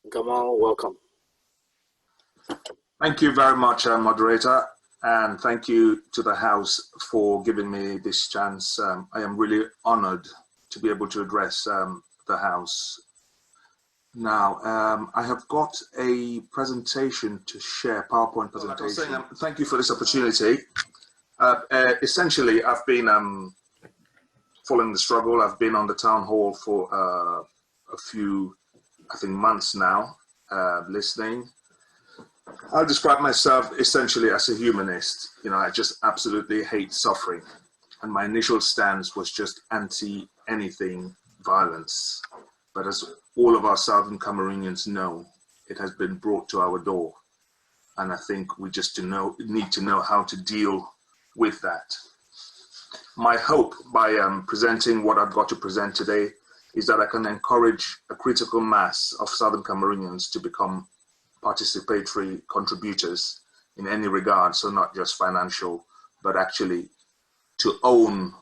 Gamal, welcome. Thank you very much, moderator, and thank you to the House for giving me this chance. I am really honored to be able to address the House. Now, I have got a presentation to share, PowerPoint presentation. Like thank you for this opportunity. Essentially, I've been following the struggle. I've been on the town hall for a few, I think, months now, listening. I'll describe myself essentially as a humanist. You know, I just absolutely hate suffering. And my initial stance was just anti-anything violence. But as all of our Southern Cameroonians know, it has been brought to our door. And I think we just need to know how to deal with that. My hope by presenting what I've got to present today is that I can encourage a critical mass of Southern Cameroonians to become participatory contributors in any regard, so not just financial, but actually to own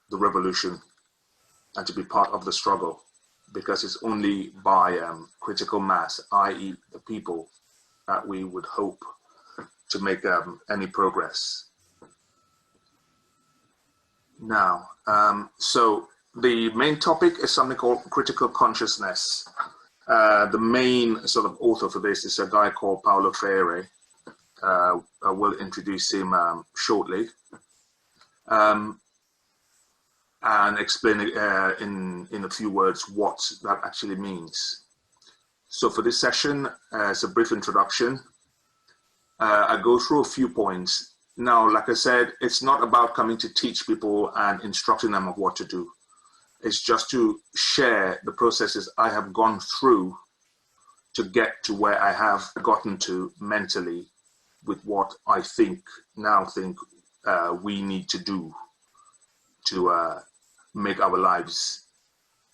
the revolution and to be part of the struggle, because it's only by critical mass, i.e. the people, that we would hope to make any progress. Now, so the main topic is something called critical consciousness. The main sort of author for this is a guy called Paulo Freire. I will introduce him shortly and explain in a few words what that actually means. So for this session, as a brief introduction, I go through a few points. Now, like I said, it's not about coming to teach people and instructing them of what to do. It's just to share the processes I have gone through to get to where I have gotten to mentally with what I now think we need to do to make our lives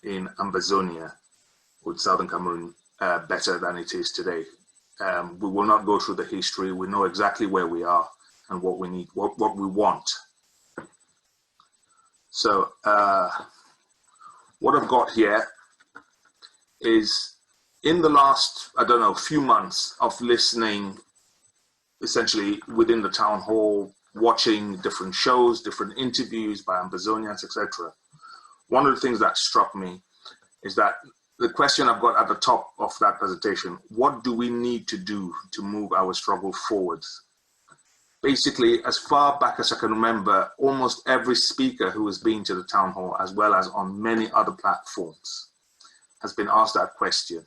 in Ambazonia, with Southern Cameroon, better than it is today. We will not go through the history. We know exactly where we are and what we need, what we want. So, what I've got here is, in the last, I don't know, few months of listening, essentially within the town hall, watching different shows, different interviews by Ambazonians, etc. One of the things that struck me is that the question I've got at the top of that presentation: what do we need to do to move our struggle forwards? Basically, as far back as I can remember, almost every speaker who has been to the town hall, as well as on many other platforms, has been asked that question.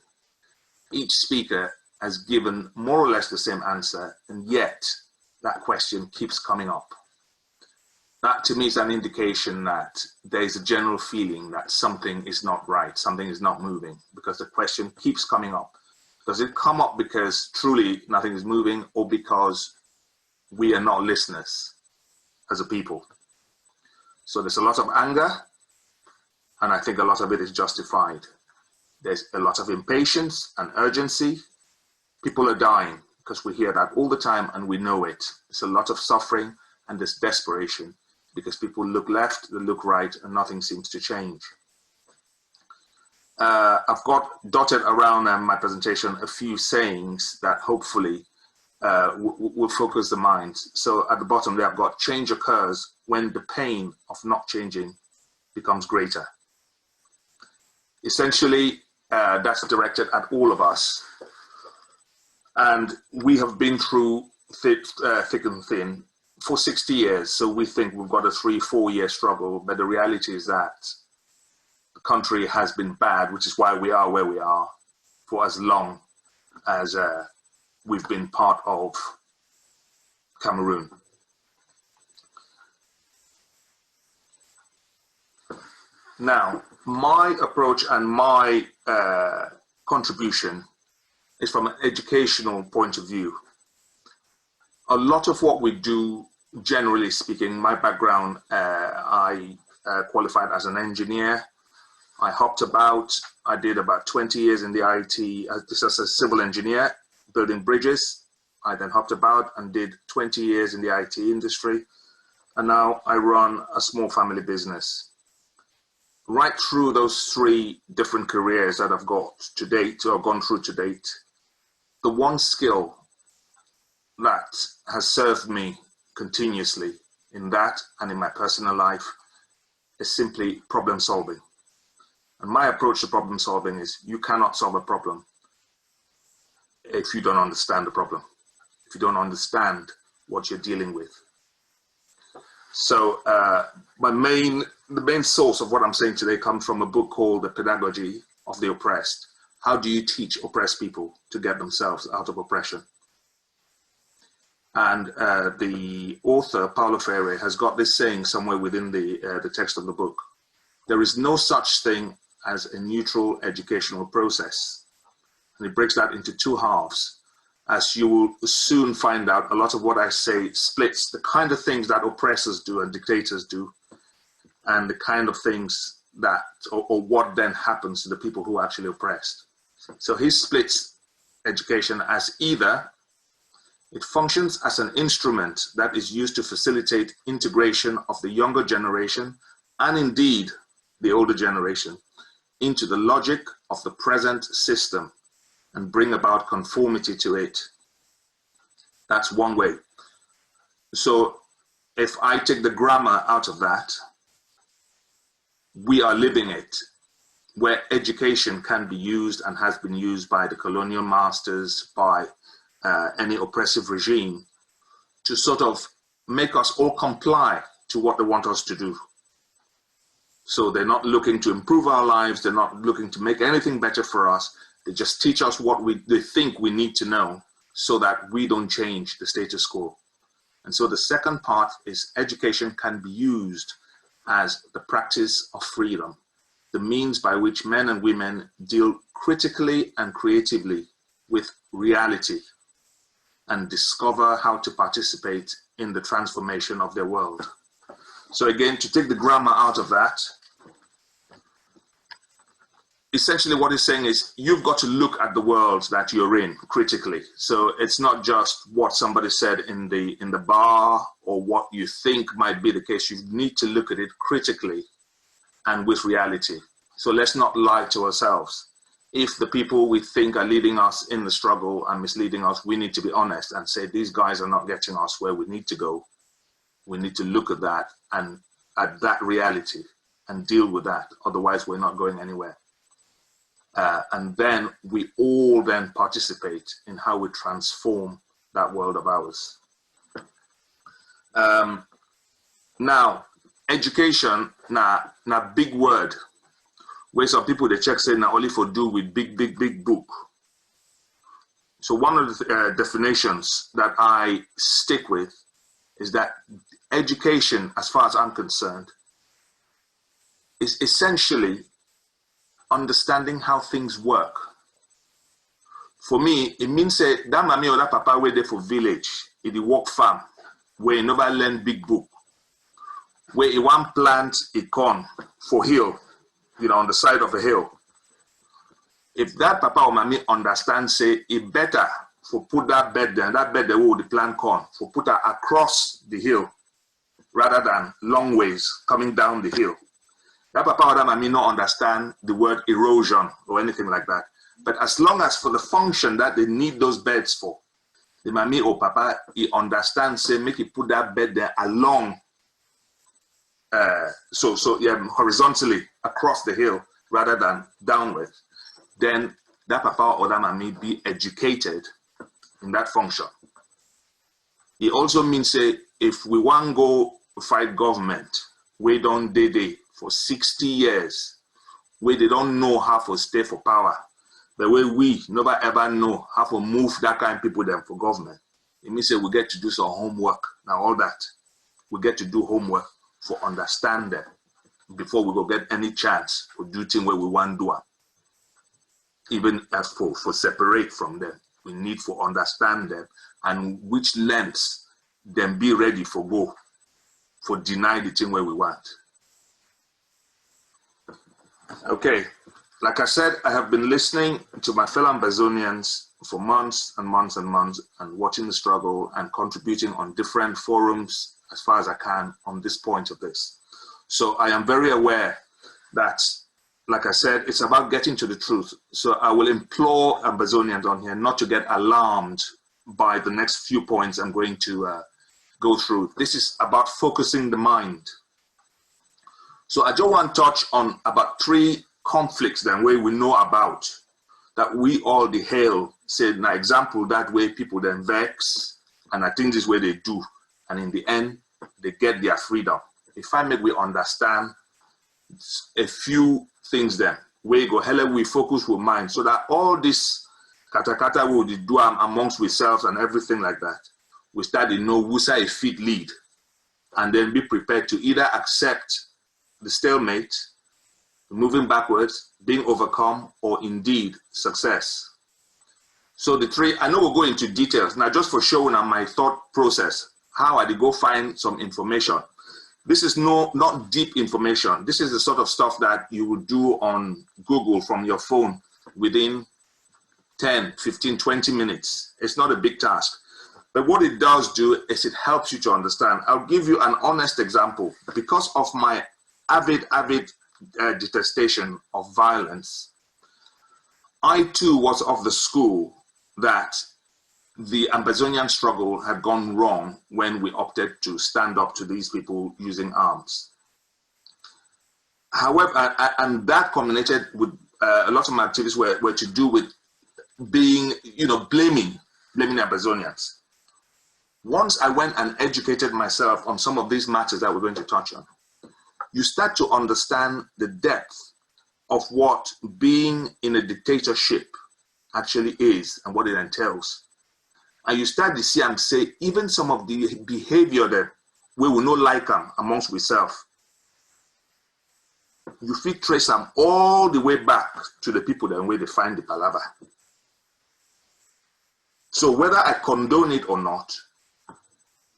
Each speaker has given more or less the same answer, and yet that question keeps coming up. That to me is an indication that there is a general feeling that something is not right, something is not moving, because the question keeps coming up. Does it come up because truly nothing is moving, or because we are not listeners as a people? So there's a lot of anger, and I think a lot of it is justified. There's a lot of impatience and urgency. People are dying, because we hear that all the time and we know it. There's a lot of suffering and there's desperation, because people look left, they look right, and nothing seems to change. I've got dotted around my presentation a few sayings that hopefully will focus the mind. So at the bottom there, I've got: change occurs when the pain of not changing becomes greater. Essentially, that's directed at all of us. And we have been through thick and thin for 60 years. So we think we've got a 3-4 year struggle, but the reality is that the country has been bad, which is why we are where we are, for as long as we've been part of Cameroon. Now, my approach and my contribution is from an educational point of view. A lot of what we do, generally speaking, my background, I qualified as an engineer. I hopped about. I did about 20 years in the IT, as a civil engineer, building bridges. I then hopped about and did 20 years in the IT industry. And now I run a small family business. right through those 3 different careers that I've got to date, or gone through to date, the one skill that has served me continuously in that and in my personal life is simply problem solving. And my approach to problem solving is you cannot solve a problem if you don't understand the problem, if you don't understand what you're dealing with. So the main source of what I'm saying today comes from a book called The Pedagogy of the Oppressed. How do you teach oppressed people to get themselves out of oppression? And the author, Paulo Freire, has got this saying somewhere within the text of the book. There is no such thing as a neutral educational process. And he breaks that into 2 halves. As you will soon find out, a lot of what I say splits the kind of things that oppressors do and dictators do, and the kind of things that, or what then happens to the people who are actually oppressed. So he splits education as either it functions as an instrument that is used to facilitate integration of the younger generation, and indeed the older generation, into the logic of the present system, and bring about conformity to it. That's one way. So if I take the grammar out of that, we are living it, where education can be used and has been used by the colonial masters, by any oppressive regime, to sort of make us all comply to what they want us to do. So they're not looking to improve our lives, they're not looking to make anything better for us. They just teach us what they think we need to know so that we don't change the status quo. And so the second part is education can be used as the practice of freedom, the means by which men and women deal critically and creatively with reality and discover how to participate in the transformation of their world. So again, to take the grammar out of that, essentially what he's saying is you've got to look at the world that you're in critically. So it's not just what somebody said in the bar or what you think might be the case. You need to look at it critically and with reality. So let's not lie to ourselves. If the people we think are leading us in the struggle and misleading us, we need to be honest and say these guys are not getting us where we need to go. We need to look at that and at that reality and deal with that. Otherwise, we're not going anywhere. And then we all then participate in how we transform that world of ours. Now, education, na big word. Where some people, they check say, na only for do with big book. So one of the definitions that I stick with is that education, as far as I'm concerned, is essentially understanding how things work. For me, it means say that mommy or that papa where they for village, in the work farm, where you never learn big book, where you want plant a corn for hill, on the side of a hill. If that papa or mommy understand, say it better for put that bed there, and that bed there will the plant corn, for put her across the hill, rather than long ways coming down the hill. That papa or that mommy not understand the word erosion or anything like that. But as long as for the function that they need those beds for, the mommy or papa, he understands, say, make it put that bed there along, horizontally across the hill rather than downward, then that papa or that mommy be educated in that function. It also means, say, if we want to go fight government, we don't day for 60 years, where they don't know how to stay for power, the way we never ever know how to move that kind of people then for government. It means that we get to do some homework. Now all that, we get to do homework for understand them before we go get any chance for do things where we want to do. Even as for separate from them, we need for understand them and which lengths then be ready for go, for deny the thing where we want. Okay, like I said, I have been listening to my fellow Ambazonians for months and months and months and watching the struggle and contributing on different forums as far as I can on this point of this. So I am very aware that, like I said, it's about getting to the truth. So I will implore Ambazonians on here not to get alarmed by the next few points I'm going to go through. This is about focusing the mind. So I just want to touch on about 3 conflicts then where we know about that we all the hail. Say an example that way people then vex, and I think this is where they do, and in the end they get their freedom. If I make we understand a few things then, where you go, hell, we focus with mind, so that all this kata we will do amongst ourselves and everything like that, we start to know who's a fit lead, and then be prepared to either accept the stalemate, moving backwards, being overcome, or indeed success. So the 3, I know we'll go into details now, just for showing on my thought process, how I did go find some information. This is not deep information. This is the sort of stuff that you would do on Google from your phone within 10, 15, 20 minutes. It's not a big task. But what it does do is it helps you to understand. I'll give you an honest example. Because of my avid detestation of violence, I too was of the school that the Ambazonian struggle had gone wrong when we opted to stand up to these people using arms. However, and that culminated with a lot of my activities were to do with being, blaming Ambazonians. Once I went and educated myself on some of these matters that we're going to touch on, you start to understand the depth of what being in a dictatorship actually is and what it entails. And you start to see and say, even some of the behavior that we will not like them amongst ourselves, you feel trace them all the way back to the people that where they find the palaver. So whether I condone it or not,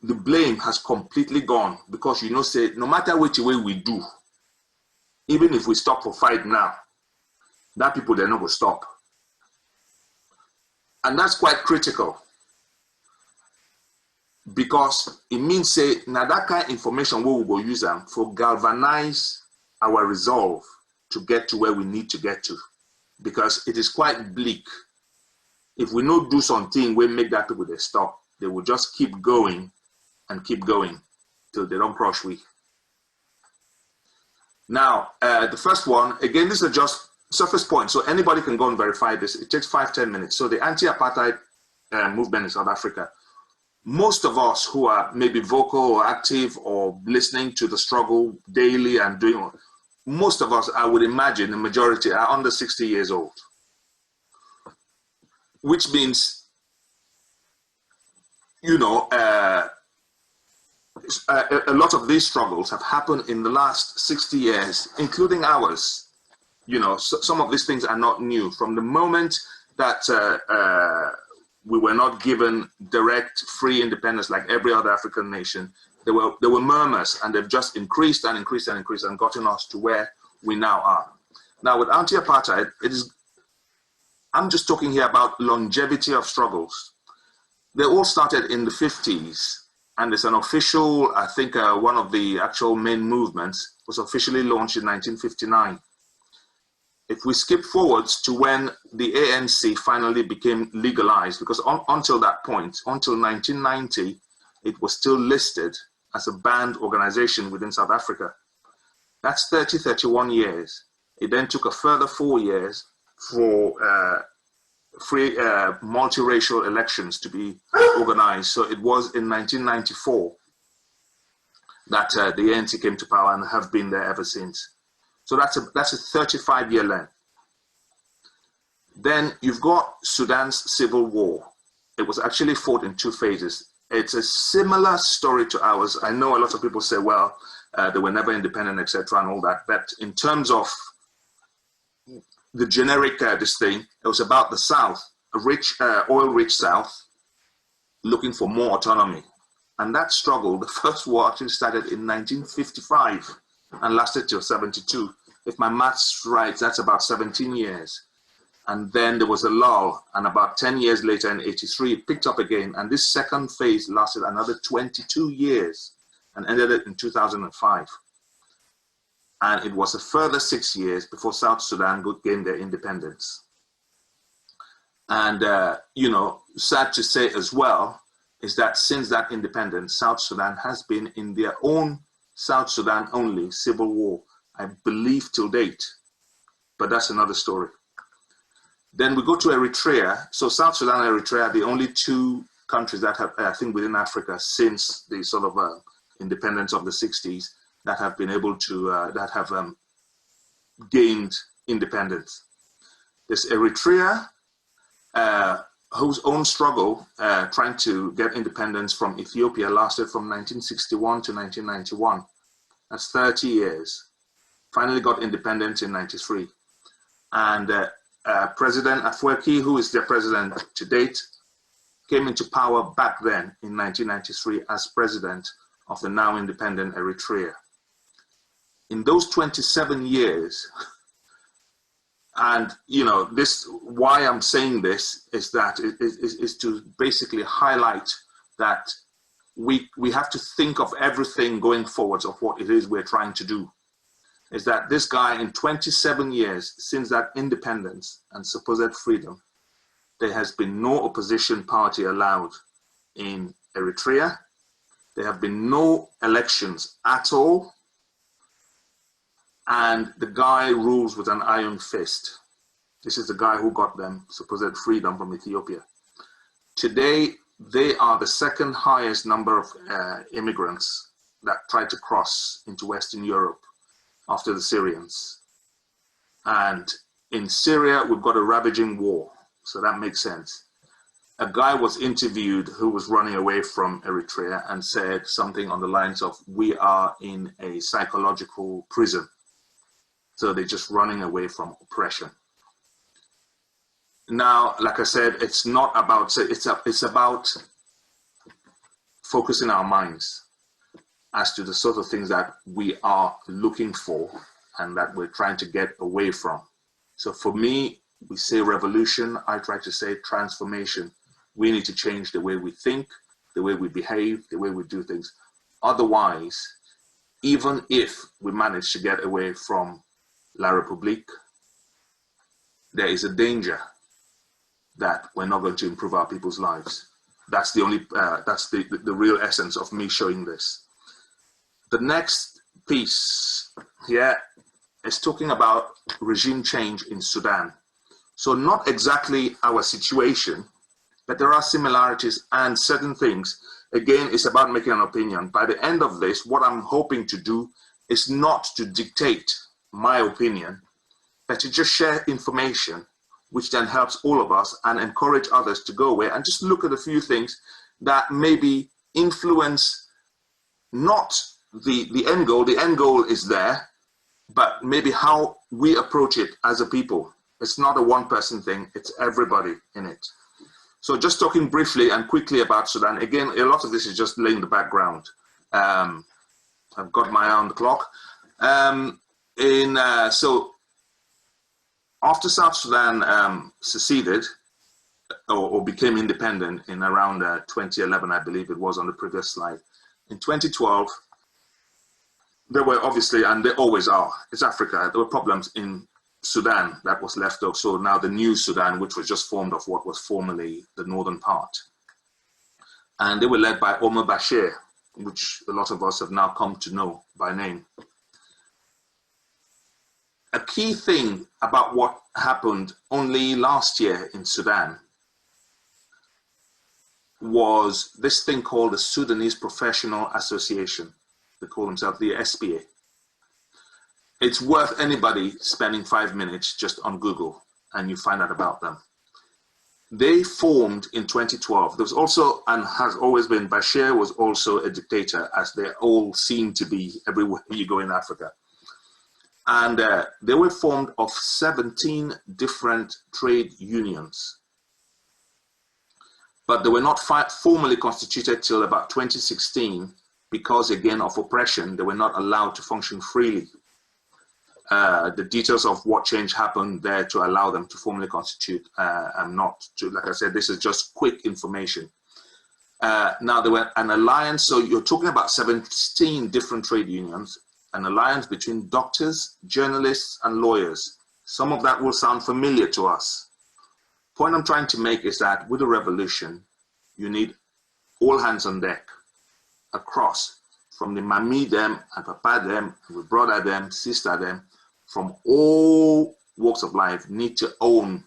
the blame has completely gone, because say no matter which way we do, even if we stop for fight now, that people they're not going to stop. And that's quite critical, because it means say now that kind of information we will go use them for galvanize our resolve to get to where we need to get to, because it is quite bleak. If we not do something we make that people they stop, they will just keep going and keep going till they don't crush we. Now, the first one, again, this is just surface point, so anybody can go and verify this. It takes 5-10 minutes. So the anti-apartheid movement in South Africa, most of us who are maybe vocal or active or listening to the struggle daily and doing, most of us, I would imagine, the majority are under 60 years old, which means, a lot of these struggles have happened in the last 60 years, including ours. Some of these things are not new. From the moment that we were not given direct, free independence like every other African nation, there were murmurs, and they've just increased and increased and increased and gotten us to where we now are. Now with anti-apartheid, I'm just talking here about longevity of struggles. They all started in the 50s. And it's an official, I think one of the actual main movements was officially launched in 1959. If we skip forwards to when the ANC finally became legalized, because until that point, until 1990, it was still listed as a banned organization within South Africa. That's 31 years. It then took a further 4 years for free multiracial elections to be organized. So it was in 1994 that the ANC came to power and have been there ever since. So that's a 35-year length. Then you've got Sudan's civil war. It was actually fought in 2 phases. It's a similar story to ours. I know a lot of people say, well, they were never independent, etc., and all that. But in terms of the generic this thing, it was about the South, a rich, oil-rich South, looking for more autonomy. And that struggle, the first war actually started in 1955 and lasted till 72. If my math's right, that's about 17 years. And then there was a lull, and about 10 years later in 83, it picked up again. And this second phase lasted another 22 years and ended it in 2005. And it was a further 6 years before South Sudan gained their independence. And, you know, sad to say as well, is that since that independence, South Sudan has been in their own South Sudan only civil war, I believe, till date. But that's another story. Then we go to Eritrea. So South Sudan and Eritrea are the only two countries that have, I think, within Africa since the sort of independence of the 60s that have been able to, that have gained independence. There's Eritrea, whose own struggle trying to get independence from Ethiopia lasted from 1961 to 1991. That's 30 years. Finally got independence in 93. And President Afwerki, who is their president to date, came into power back then in 1993 as president of the now independent Eritrea. In those 27 years, and you know, this, why I'm saying this is that is to basically highlight that we have to think of everything going forwards of what it is we're trying to do. Is that this guy, in 27 years since that independence and supposed freedom, there has been no opposition party allowed in Eritrea. There have been no elections at all. And the guy rules with an iron fist. This is the guy who got them supposed freedom from Ethiopia. Today, they are the second highest number of immigrants that tried to cross into Western Europe after the Syrians. And in Syria, we've got a ravaging war. So that makes sense. A guy was interviewed who was running away from Eritrea and said something on the lines of, we are in a psychological prison. So they're just running away from oppression. Now, like I said, it's not about, it's about focusing our minds as to the sort of things that we are looking for and that we're trying to get away from. So for me, we say revolution, I try to say transformation. We need to change the way we think, the way we behave, the way we do things. Otherwise, even if we manage to get away from La République, there is a danger that we're not going to improve our people's lives. That's the only, that's the real essence of me showing this. The next piece here is talking about regime change in Sudan. So not exactly our situation, but there are similarities and certain things. Again, it's about making an opinion. By the end of this, what I'm hoping to do is not to dictate my opinion, but to just share information, which then helps all of us and encourage others to go away and just look at a few things that maybe influence not the end goal. The end goal is there, but maybe how we approach it as a people. It's not a one-person thing, it's everybody in it. So just talking briefly and quickly about Sudan. Again, a lot of this is just laying the background. I've got my eye on the clock. So after South Sudan seceded or became independent in around 2011, I believe it was on the previous slide. In 2012, there were obviously, and there always are, it's Africa, there were problems in Sudan that was left of. So now the new Sudan, which was just formed of what was formerly the northern part. And they were led by Omar Bashir, which a lot of us have now come to know by name. A key thing about what happened only last year in Sudan was this thing called the Sudanese Professional Association. They call themselves the SPA. It's worth anybody spending 5 minutes just on Google and you find out about them. They formed in 2012. There was also, and has always been, Bashir was also a dictator, as they all seem to be everywhere you go in Africa. And they were formed of 17 different trade unions. But they were not formally constituted till about 2016 because, again, of oppression. They were not allowed to function freely. The details of what change happened there to allow them to formally constitute, and not to, like I said, this is just quick information. Now, there were an alliance, so you're talking about 17 different trade unions. an alliance between doctors, journalists, and lawyers. Some of that will sound familiar to us. Point I'm trying to make is that with a revolution, you need all hands on deck across, from the mami them and papa them, and the brother them, sister them, from all walks of life need to own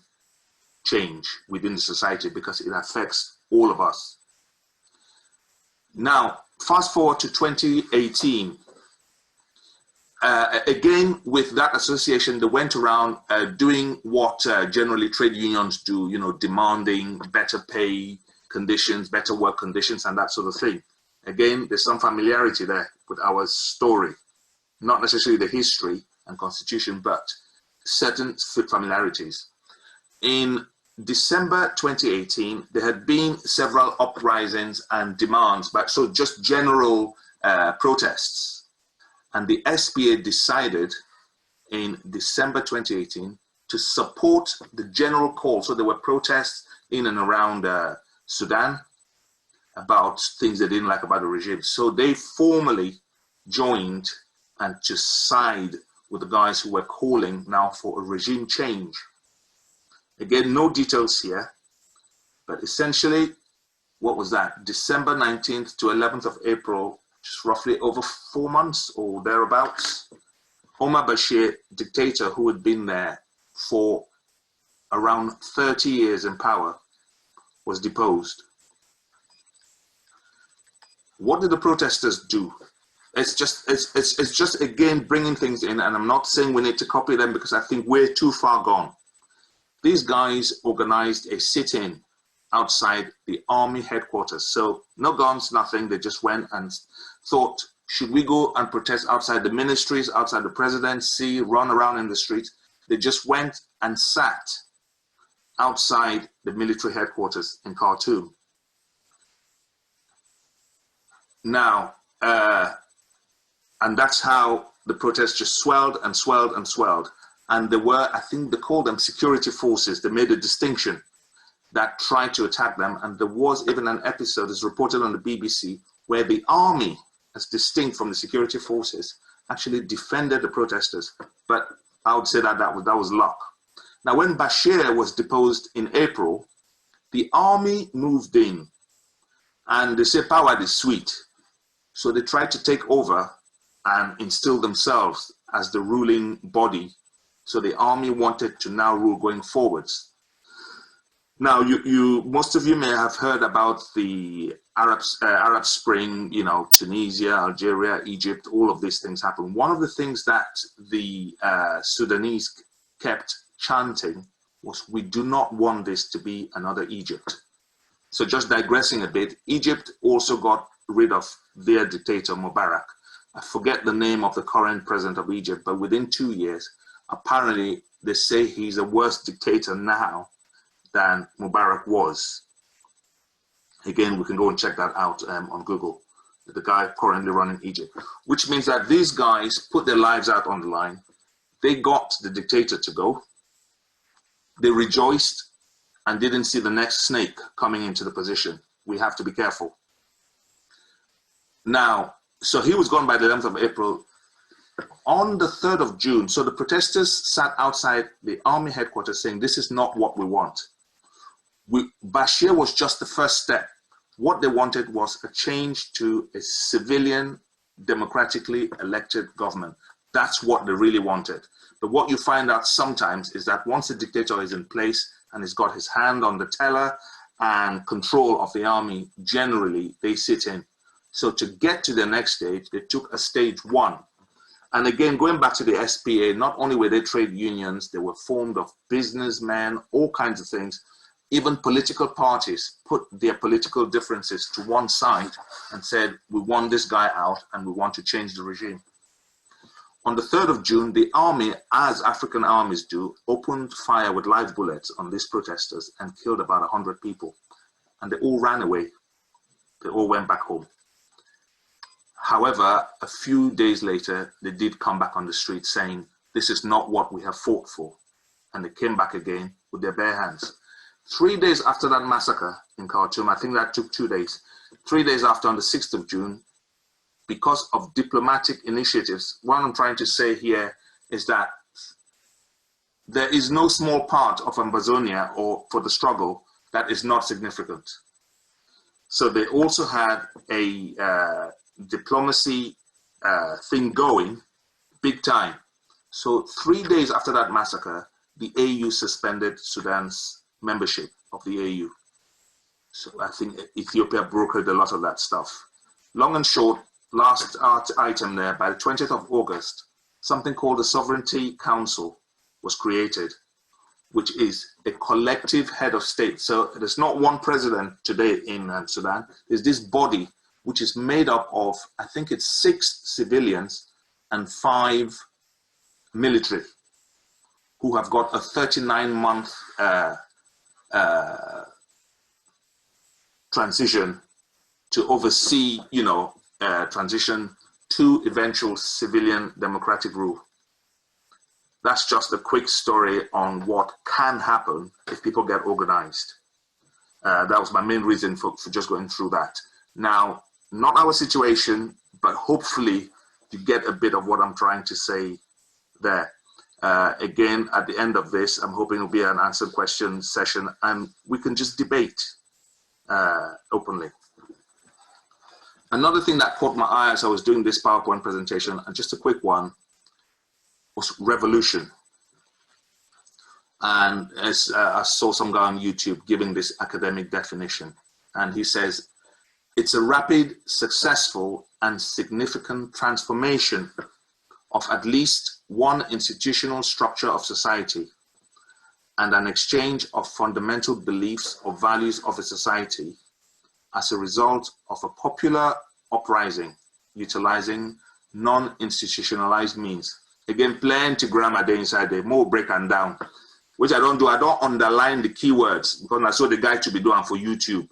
change within the society because it affects all of us. Now, fast forward to 2018. Again, with that association, they went around doing what generally trade unions do, you know, demanding better pay conditions, better work conditions, and that sort of thing. Again, there's some familiarity there with our story, not necessarily the history and constitution, but certain familiarities. In December 2018, there had been several uprisings and demands, but so just general protests. And the SPA decided in December 2018 to support the general call. So there were protests in and around Sudan about things they didn't like about the regime. So they formally joined and to side with the guys who were calling now for a regime change. Again, no details here, but essentially, what was that? December 19th to 11th of April, just roughly over 4 months or thereabouts, Omar Bashir, dictator who had been there for around 30 years in power, was deposed. What did the protesters do? It's just again bringing things in, and I'm not saying we need to copy them because I think we're too far gone. These guys organized a sit-in outside the army headquarters. So no guns, nothing. They just went and thought, should we go and protest outside the ministries, outside the presidency, run around in the streets? They just went and sat outside the military headquarters in Khartoum. Now, and that's how the protest just swelled and swelled and swelled. And there were, I think they called them security forces. They made a distinction that tried to attack them. And there was even an episode, as reported on the BBC, where the army, as distinct from the security forces, actually defended the protesters. But I would say that that was luck. Now, when Bashir was deposed in April, the army moved in. And they say power is sweet. So they tried to take over and instill themselves as the ruling body. So the army wanted to now rule going forwards. Now, most of you may have heard about the Arab Spring, you know, Tunisia, Algeria, Egypt, all of these things happened. One of the things that the Sudanese kept chanting was, we do not want this to be another Egypt. So just digressing a bit, Egypt also got rid of their dictator, Mubarak. I forget the name of the current president of Egypt, but within 2 years, apparently they say he's a worse dictator now than Mubarak was. Again, we can go and check that out on Google. The guy currently running Egypt, which means that these guys put their lives out on the line. They got the dictator to go. They rejoiced and didn't see the next snake coming into the position. We have to be careful. Now, so he was gone by the 11th of April. On the 3rd of June, so the protesters sat outside the army headquarters saying, this is not what we want. Bashir was just the first step. What they wanted was a change to a civilian, democratically elected government. That's what they really wanted. But what you find out sometimes is that once the dictator is in place and he's got his hand on the teller and control of the army, generally they sit in. So to get to the next stage, they took a stage one. And again, going back to the SPA, not only were they trade unions, they were formed of businessmen, all kinds of things. Even political parties put their political differences to one side and said, we want this guy out and we want to change the regime. On the 3rd of June, the army, as African armies do, opened fire with live bullets on these protesters and killed about 100 people. And they all ran away. They all went back home. However, a few days later, they did come back on the street saying, this is not what we have fought for. And they came back again with their bare hands. 3 days after that massacre in Khartoum, I think that took 2 days. 3 days after, on the 6th of June, because of diplomatic initiatives. What I'm trying to say here is that there is no small part of Amazonia or for the struggle that is not significant. So they also had a diplomacy thing going big time. So 3 days after that massacre, the AU suspended Sudan's membership of the AU. So I think Ethiopia brokered a lot of that stuff. Long and short, last item there, by the 20th of August, something called the Sovereignty Council was created, which is a collective head of state. So there's not one president today in Sudan. There's this body which is made up of, I think it's 6 civilians and 5 military, who have got a 39-month transition to oversee, transition to eventual civilian democratic rule. That's just a quick story on what can happen if people get organized. That was my main reason for just going through that. Now, not our situation, but hopefully you get a bit of what I'm trying to say there. Again, at the end of this, I'm hoping it'll be an answered question session and we can just debate openly. Another thing that caught my eye as I was doing this PowerPoint presentation, and just a quick one, was revolution. And as I saw some guy on YouTube giving this academic definition, and he says, it's a rapid, successful, and significant transformation of at least one institutional structure of society and an exchange of fundamental beliefs or values of a society as a result of a popular uprising utilizing non-institutionalized means. Again, plenty grammar there inside there, more break and down, which I don't do. I don't underline the keywords because I saw the guy to be doing for YouTube.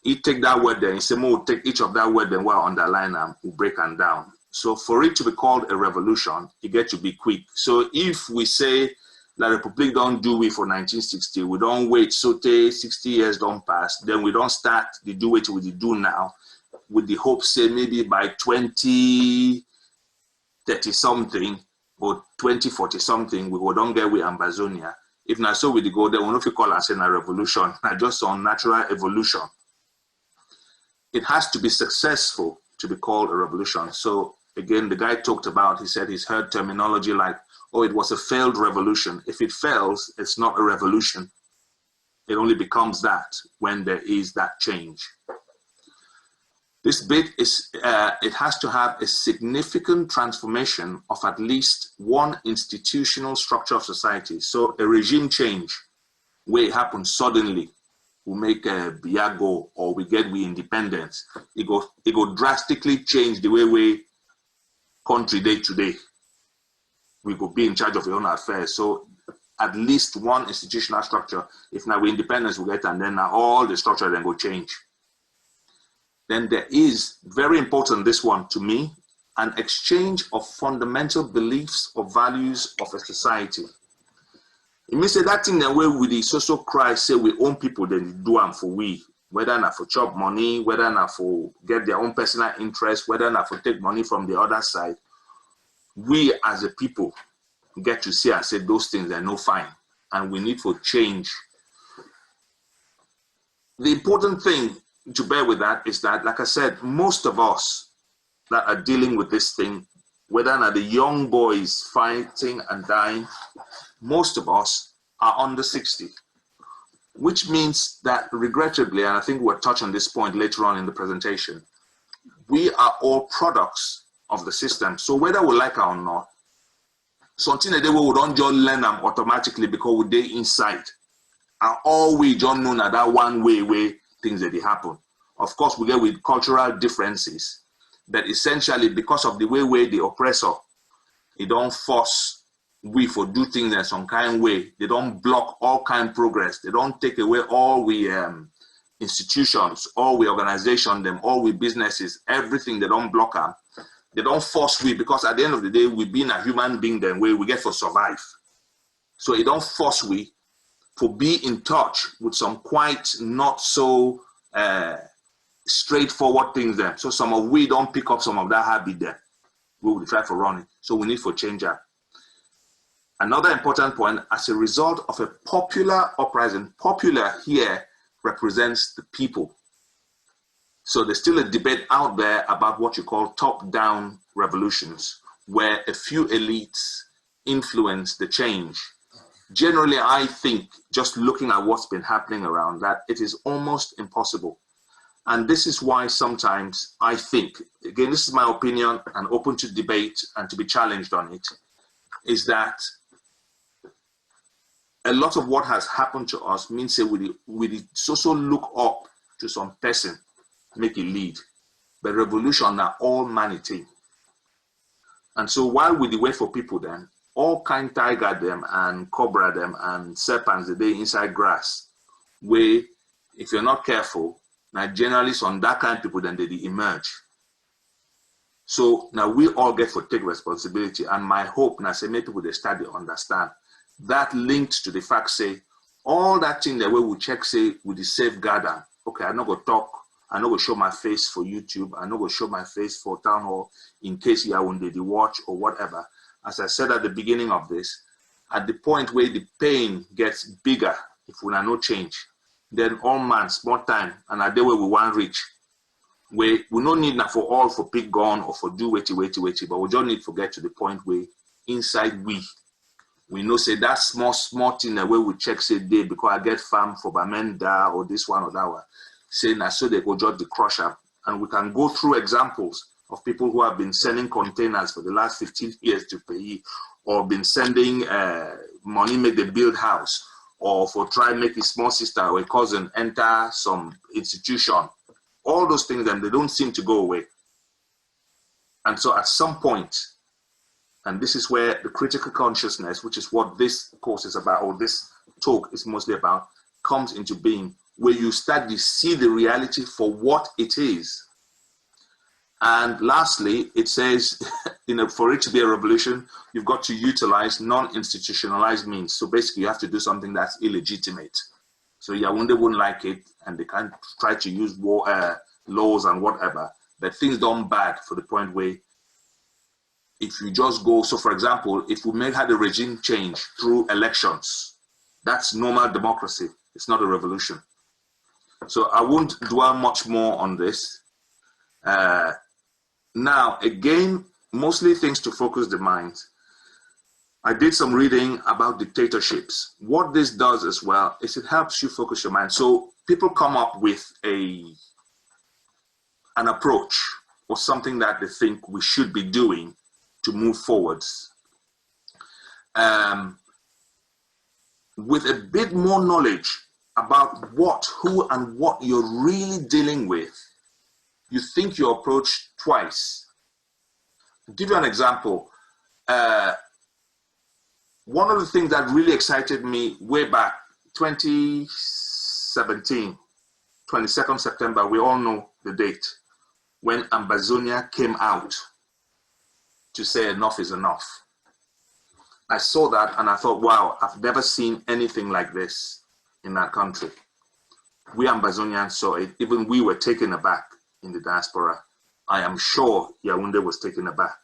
He take that word there, he say, more take each of that word then we'll underline and we'll break and down. So for it to be called a revolution, it get to be quick. So if we say the Republic don't do it for 1960, we don't wait so 60 years don't pass, then we don't start the do it with the do now, with the hope say maybe by 2030 something or 2040 something, we will don't get with Amazonia. If not so with the go, then we don't call us a revolution, not just on natural evolution. It has to be successful to be called a revolution. So again, the guy talked about, he said he's heard terminology like, oh, it was a failed revolution. If it fails, it's not a revolution. It only becomes that when there is that change. This bit is, it has to have a significant transformation of at least one institutional structure of society. So a regime change, where it happens suddenly, we make a Biago or we independence, it go drastically change the way we country day to day. We go be in charge of your own affairs. So at least one institutional structure, if now we independence we get, and then now all the structure then go change. Then there is, very important this one to me, an exchange of fundamental beliefs or values of a society. It means that thing that way with the social cry say we own people, then do them for we, whether not for chop money, whether not for get their own personal interest, whether not for take money from the other side. We as a people get to see and say those things are no fine, and we need for change. The important thing to bear with that is that, like I said, most of us that are dealing with this thing, whether or not the young boys fighting and dying, most of us are under 60, which means that regrettably, and I think we'll touch on this point later on in the presentation, we are all products of the system. So whether we like it or not, something that we don't just learn them automatically because we're inside. And all we don't know now that one way things that they happen. Of course, we get with cultural differences, but essentially because of the way the oppressor, they don't force we for do things in some kind way. They don't block all kind of progress. They don't take away all we institutions, all we organization, them, all we businesses, everything. They don't block them. They don't force we, because at the end of the day, we being a human being, then we get for survive. So it don't force we for be in touch with some quite not so straightforward things there. So some of we don't pick up some of that habit there. We will try for running. So we need for change that. Another important point, as a result of a popular uprising, popular here represents the people. So there's still a debate out there about what you call top-down revolutions, where a few elites influence the change. Generally, I think, just looking at what's been happening around that, it is almost impossible. And this is why sometimes I think, again, this is my opinion and open to debate and to be challenged on it, is that a lot of what has happened to us means that we so look up to some person, make it lead. But revolution are all manity. And so while we wait for people then, all kind tiger them and cobra them and serpents, they inside grass, where if you're not careful, now generally on that kind of people then they emerge. So now we all get to take responsibility, and my hope now say many people they start to understand that linked to the fact say all that thing that way we check say with the safeguard. Okay, I'm not gonna talk, I'm not gonna show my face for YouTube, I'm not gonna show my face for town hall in case you are on the watch or whatever. As I said at the beginning of this, at the point where the pain gets bigger, if we are no change, then all man small time and at the way we want reach. We no need now for all for pick gun or for do waity, but we just need to get to the point where inside we know say that small thing that way we check say day because I get farm for Bamenda or this one or that one. Say now so they go just the crusher. And we can go through examples of people who have been sending containers for the last 15 years to pay, or been sending money make they build house, or for try make a small sister or a cousin enter some institution. All those things, and they don't seem to go away. And so at some point, and this is where the critical consciousness, which is what this course is about, or this talk is mostly about, comes into being, where you start to see the reality for what it is. And lastly, it says, for it to be a revolution, you've got to utilize non-institutionalized means. So basically, you have to do something that's illegitimate. So Yaoundé wouldn't like it, and they can't try to use laws and whatever. But things done bad for the point where if you just go, so for example, if we had a regime change through elections, that's normal democracy. It's not a revolution. So I won't dwell much more on this. Now, again, mostly things to focus the mind. I did some reading about dictatorships. What this does as well is it helps you focus your mind. So people come up with an approach or something that they think we should be doing to move forwards. With a bit more knowledge about what, who, and what you're really dealing with, you think you approach twice. I'll give you an example. One of the things that really excited me way back, 2017, 22nd September, we all know the date, when Ambazonia came out to say enough is enough. I saw that and I thought, wow, I've never seen anything like this in that country. We Ambazonians saw it, even we were taken aback in the diaspora. I am sure Yaoundé was taken aback.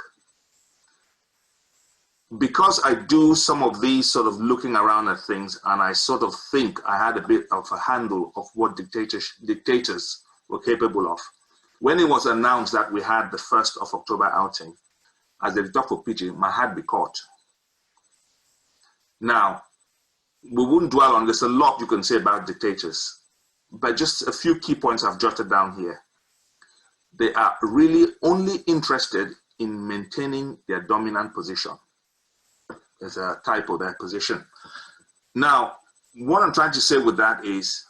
Because I do some of these sort of looking around at things, and I sort of think I had a bit of a handle of what dictators were capable of. When it was announced that we had the 1st of October outing, as the talk for PG, my heart be caught. Now, we wouldn't dwell on this. A lot you can say about dictators, but just a few key points I've jotted down here. They are really only interested in maintaining their dominant position. There's a type of their position. Now, what I'm trying to say with that is,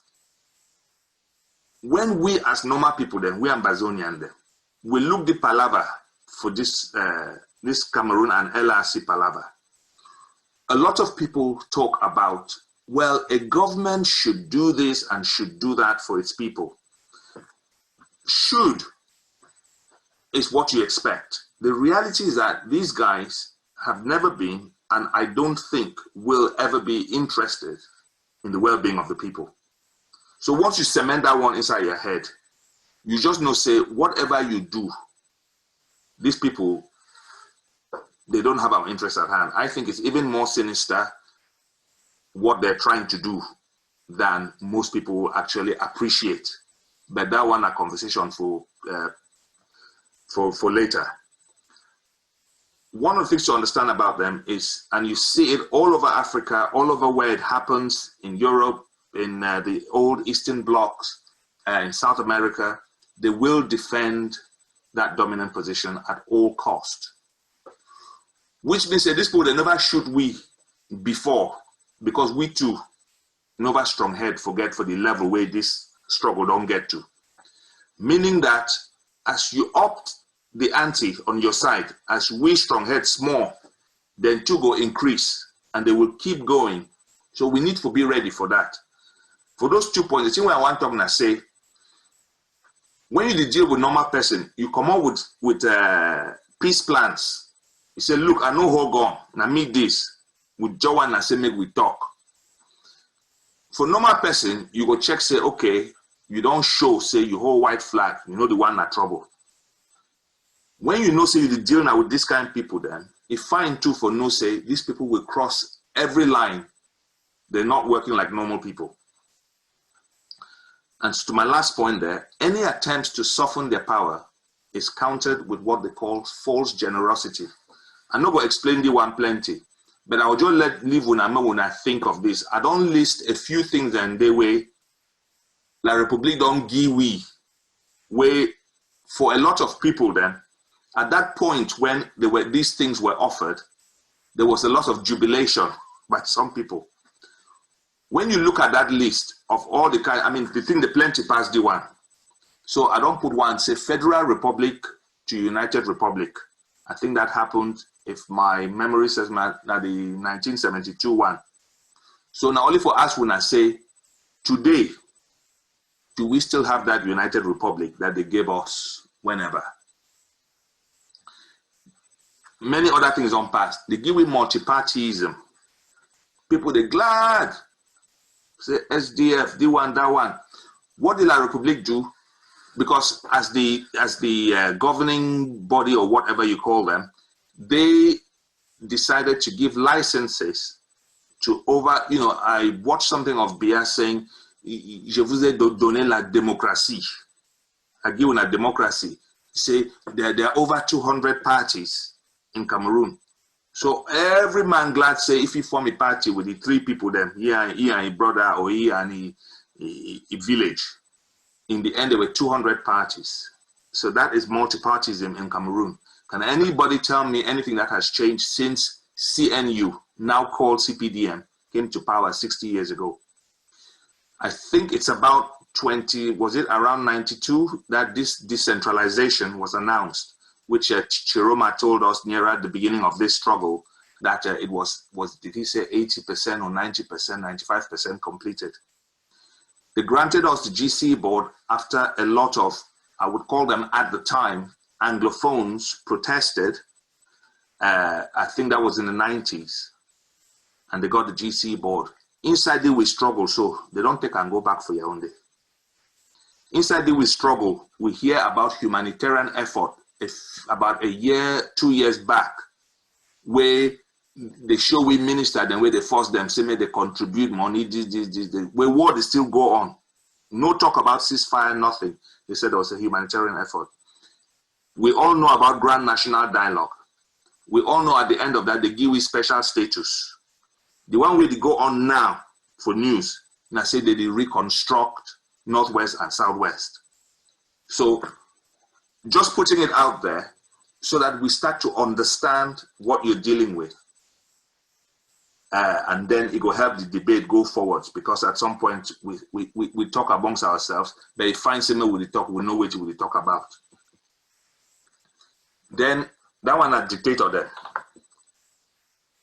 when we as normal people, then we Ambazonian, then we look the palaver for this Cameroon and LRC palaver. A lot of people talk about, well, a government should do this and should do that for its people. Should is what you expect. The reality is that these guys have never been, and I don't think will ever be, interested in the well-being of the people. So once you cement that one inside your head, You just know, say, whatever you do, these people, they don't have our interest at hand. I think it's even more sinister what they're trying to do than most people actually appreciate. But that one a conversation for later. One of the things to understand about them is, and you see it all over Africa, all over where it happens, in Europe, in the old Eastern blocs, in South America, they will defend that dominant position at all cost. Which means that these people, they never shoot we before, because we too, never strong head forget for the level where this struggle don't get to. Meaning that as you opt the ante on your side, as we strong head small, then two go increase and they will keep going. So we need to be ready for that. For those 2 points, the thing where I want to talk and say, when you deal with normal person, you come up with peace plans. You say, look, I know how gone, now meet this. With Joanne and say, make we talk. For normal person, you go check, say, okay, you don't show, say, you hold white flag, you know the one that trouble. When you know, say, you deal now with this kind of people, then it's fine too for no, say, these people will cross every line. They're not working like normal people. And to my last point there, any attempt to soften their power is countered with what they call false generosity. I'm not going to explain the one plenty, but I will just leave when I think of this. I don't list a few things and they way La Republique don't give we way for a lot of people then. At that point when these things were offered, there was a lot of jubilation by some people. When you look at that list of all the kind, I mean, the thing, the plenty past the one. So I don't put one, say Federal Republic to United Republic. I think that happened, if my memory says, that the 1972 one. So now only for us when I say, today, do we still have that United Republic that they gave us whenever? Many other things on past. They give we multi-partyism. People, they glad. Say SDF, D1, that one. What did La Republique do? Because as the governing body or whatever you call them, they decided to give licenses to I watched something of Biya saying, je vous ai donné la démocratie. I give you a democracy. Say there are over 200 parties in Cameroon. So every man glad say if he form a party with the 3 people then, he and a brother or he and a village. In the end, there were 200 parties. So that is multi-partyism in Cameroon. Can anybody tell me anything that has changed since CNU, now called CPDM, came to power 60 years ago? I think it's about was it around 92 that this decentralization was announced, which Chiroma told us near at the beginning of this struggle that it was, did he say 80% or 90%, 95% completed. They granted us the GC board after a lot of, I would call them at the time, Anglophones protested. I think that was in the 90s. And they got the GC board. Inside there we struggle, so they don't take and go back for your own day. Inside there we struggle, we hear about humanitarian effort about a year, 2 years back, where they show we ministered and where they force them, say may they contribute money, this. Where war is still go on. No talk about ceasefire, nothing. They said it was a humanitarian effort. We all know about Grand National Dialogue. We all know at the end of that, they give we special status. The one where they go on now for news, and I say they reconstruct Northwest and Southwest. So just putting it out there so that we start to understand what you're dealing with. And then it will help the debate go forwards, because at some point we talk amongst ourselves, but if find someone with the talk, we know what we talk about. Then that one a dictator then.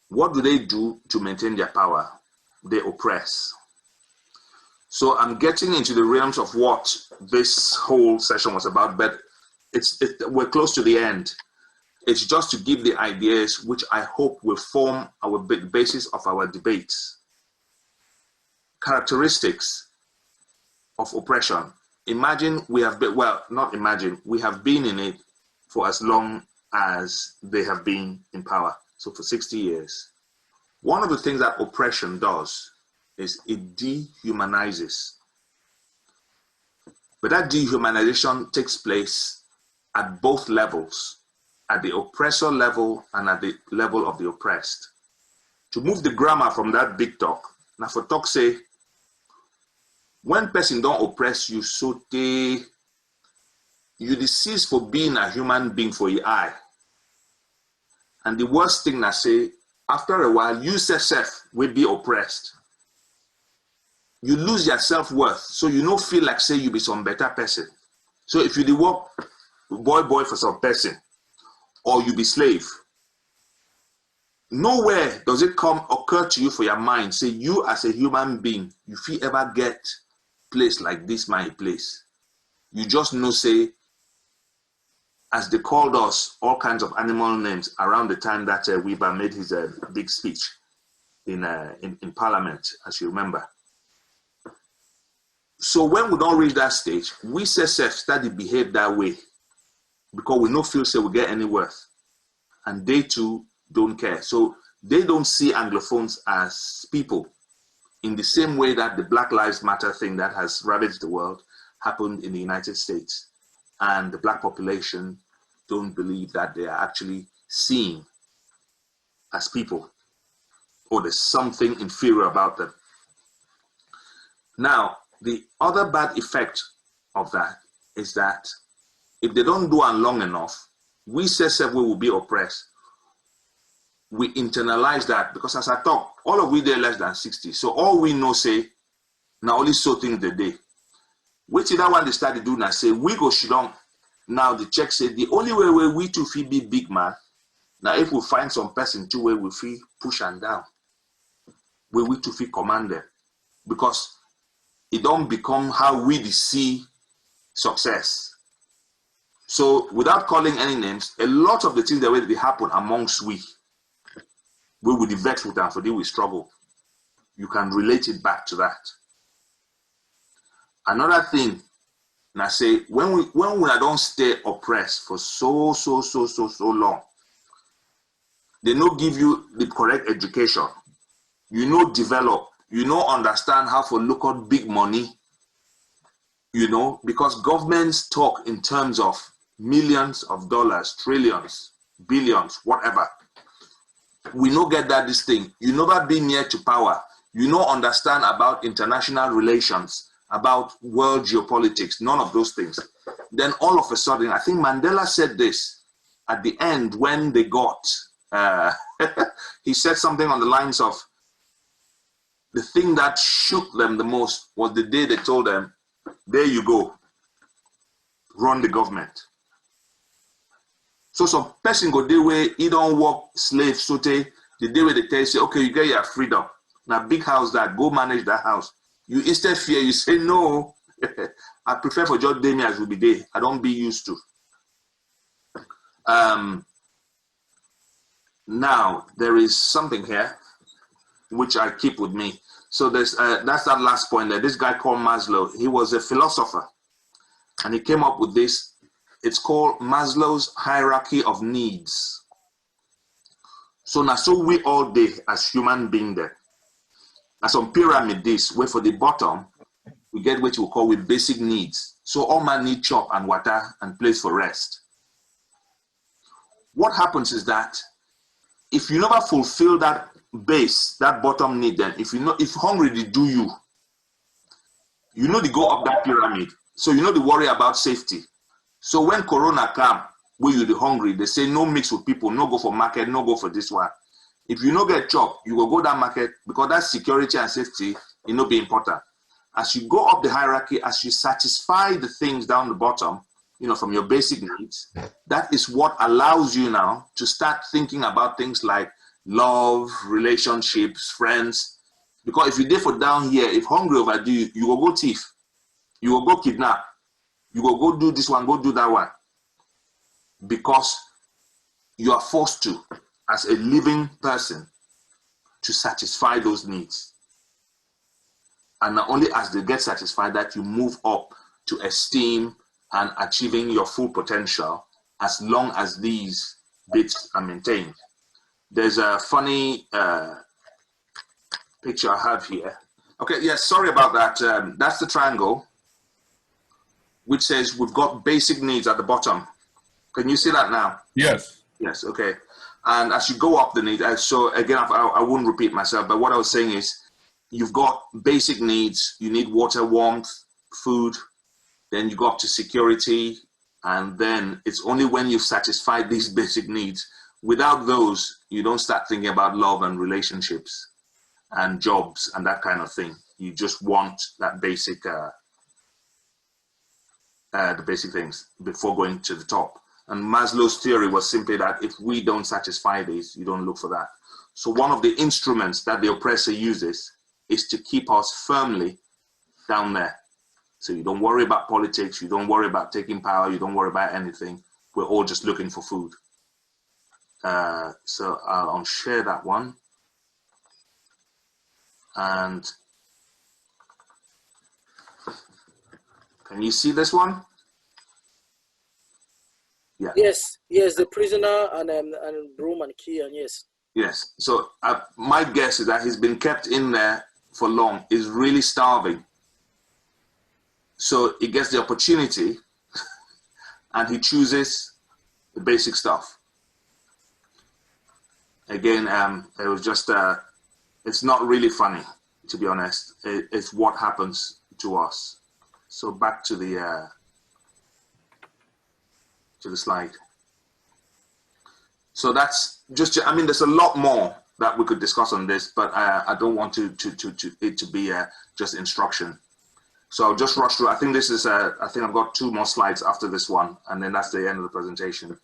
What do they do to maintain their power? They oppress. So I'm getting into the realms of what this whole session was about, but we're close to the end. It's just to give the ideas which I hope will form our basis of our debates. Characteristics of oppression. imagine we have been, well, not imagine, we have been in it for as long as they have been in power. So for 60 years. One of the things that oppression does is it dehumanizes. But that dehumanization takes place at both levels, at the oppressor level and at the level of the oppressed. To move the grammar from that big talk, now for talk say, when person don't oppress you, so you cease for being a human being for your eye. And the worst thing I say, after a while, you self will be oppressed. You lose your self-worth, so you don't feel like say you be some better person. So if you work boy for some person, or you be slave, nowhere does it occur to you for your mind, say you as a human being, you feel ever get place like this my place. You just know, say, as they called us all kinds of animal names around the time that Weber made his big speech in Parliament, as you remember. So when we don't reach that stage, we start to behave that way because we don't feel say we get any worth, and they too don't care. So they don't see Anglophones as people in the same way that the Black Lives Matter thing that has ravaged the world happened in the United States, and the black population don't believe that they are actually seen as people, or there's something inferior about them. Now, the other bad effect of that is that if they don't do it long enough, we we will be oppressed. We internalize that because, as I talk, all of we there less than 60. So all we know say, now only so things the day. Which is that one they started doing, I say, we go shit on. Now the check said the only way where we two feel be big man. Now if we find some person too where we feel push and down, where we two feel command them, because it don't become how we see success. So without calling any names, a lot of the things that will happen amongst we will be vexed with and for them we struggle. You can relate it back to that. Another thing, and I say, when we don't stay oppressed for so long, they don't give you the correct education. You know, develop. You know, understand how to look at big money. You know, because governments talk in terms of millions of dollars, trillions, billions, whatever. We no get that this thing. You never be near to power. You no understand about international relations, about world geopolitics, none of those things. Then all of a sudden, I think Mandela said this at the end when they got, he said something on the lines of, the thing that shook them the most was the day they told them, there you go, run the government. So some person go the way he don't work slave, so the day where they tell you, say, okay, you get your freedom. Now big house that, go manage that house. You instead fear, you say, no, I prefer for just day me as will be there. I don't be used to. Now, there is something here which I keep with me. So there's that's that last point there. This guy called Maslow, he was a philosopher, and he came up with this. It's called Maslow's hierarchy of needs. So now, so we all day as human beings there. As some pyramid this, where for the bottom, we get what we call with basic needs. So all man need chop and water and place for rest. What happens is that if you never fulfill that base, that bottom need, then if hungry they do you know they go up that pyramid. So you know they worry about safety. So when Corona come, where you the hungry, they say no mix with people, no go for market, no go for this one. If you no get chop, you will go that market because that security and safety, it no be important. As you go up the hierarchy, as you satisfy the things down the bottom, you know, from your basic needs, that is what allows you now to start thinking about things like love, relationships, friends. Because if you did for down here, if hungry overdo you, you will go thief, you will go kidnap, you will go do this one, go do that one. Because you are forced to, as a living person, to satisfy those needs. And not only as they get satisfied that you move up to esteem and achieving your full potential as long as these bits are maintained. There's a funny picture I have here. Okay, yes, sorry about that. That's the triangle, which says we've got basic needs at the bottom. Can you see that now? Yes. Yes, okay. And as you go up the need, so again, I wouldn't repeat myself, but what I was saying is you've got basic needs. You need water, warmth, food. Then you go up to security. And then it's only when you've satisfied these basic needs. Without those, you don't start thinking about love and relationships and jobs and that kind of thing. You just want that basic, the basic things before going to the top. And Maslow's theory was simply that if we don't satisfy these, you don't look for that. So one of the instruments that the oppressor uses is to keep us firmly down there. So you don't worry about politics, you don't worry about taking power, you don't worry about anything. We're all just looking for food. So I'll share that one. And can you see this one? Yeah. Yes, yes, the prisoner and broom and key, and yes. Yes. So my guess is that he's been kept in there for long, is really starving. So he gets the opportunity and he chooses the basic stuff. Again, it was just, it's not really funny, to be honest. It's what happens to us. So back to the slide. So that's just, I mean, there's a lot more that we could discuss on this, but I don't want it to be just instruction. So I'll just rush through. I think this is, I think I've got 2 more slides after this one, and then that's the end of the presentation.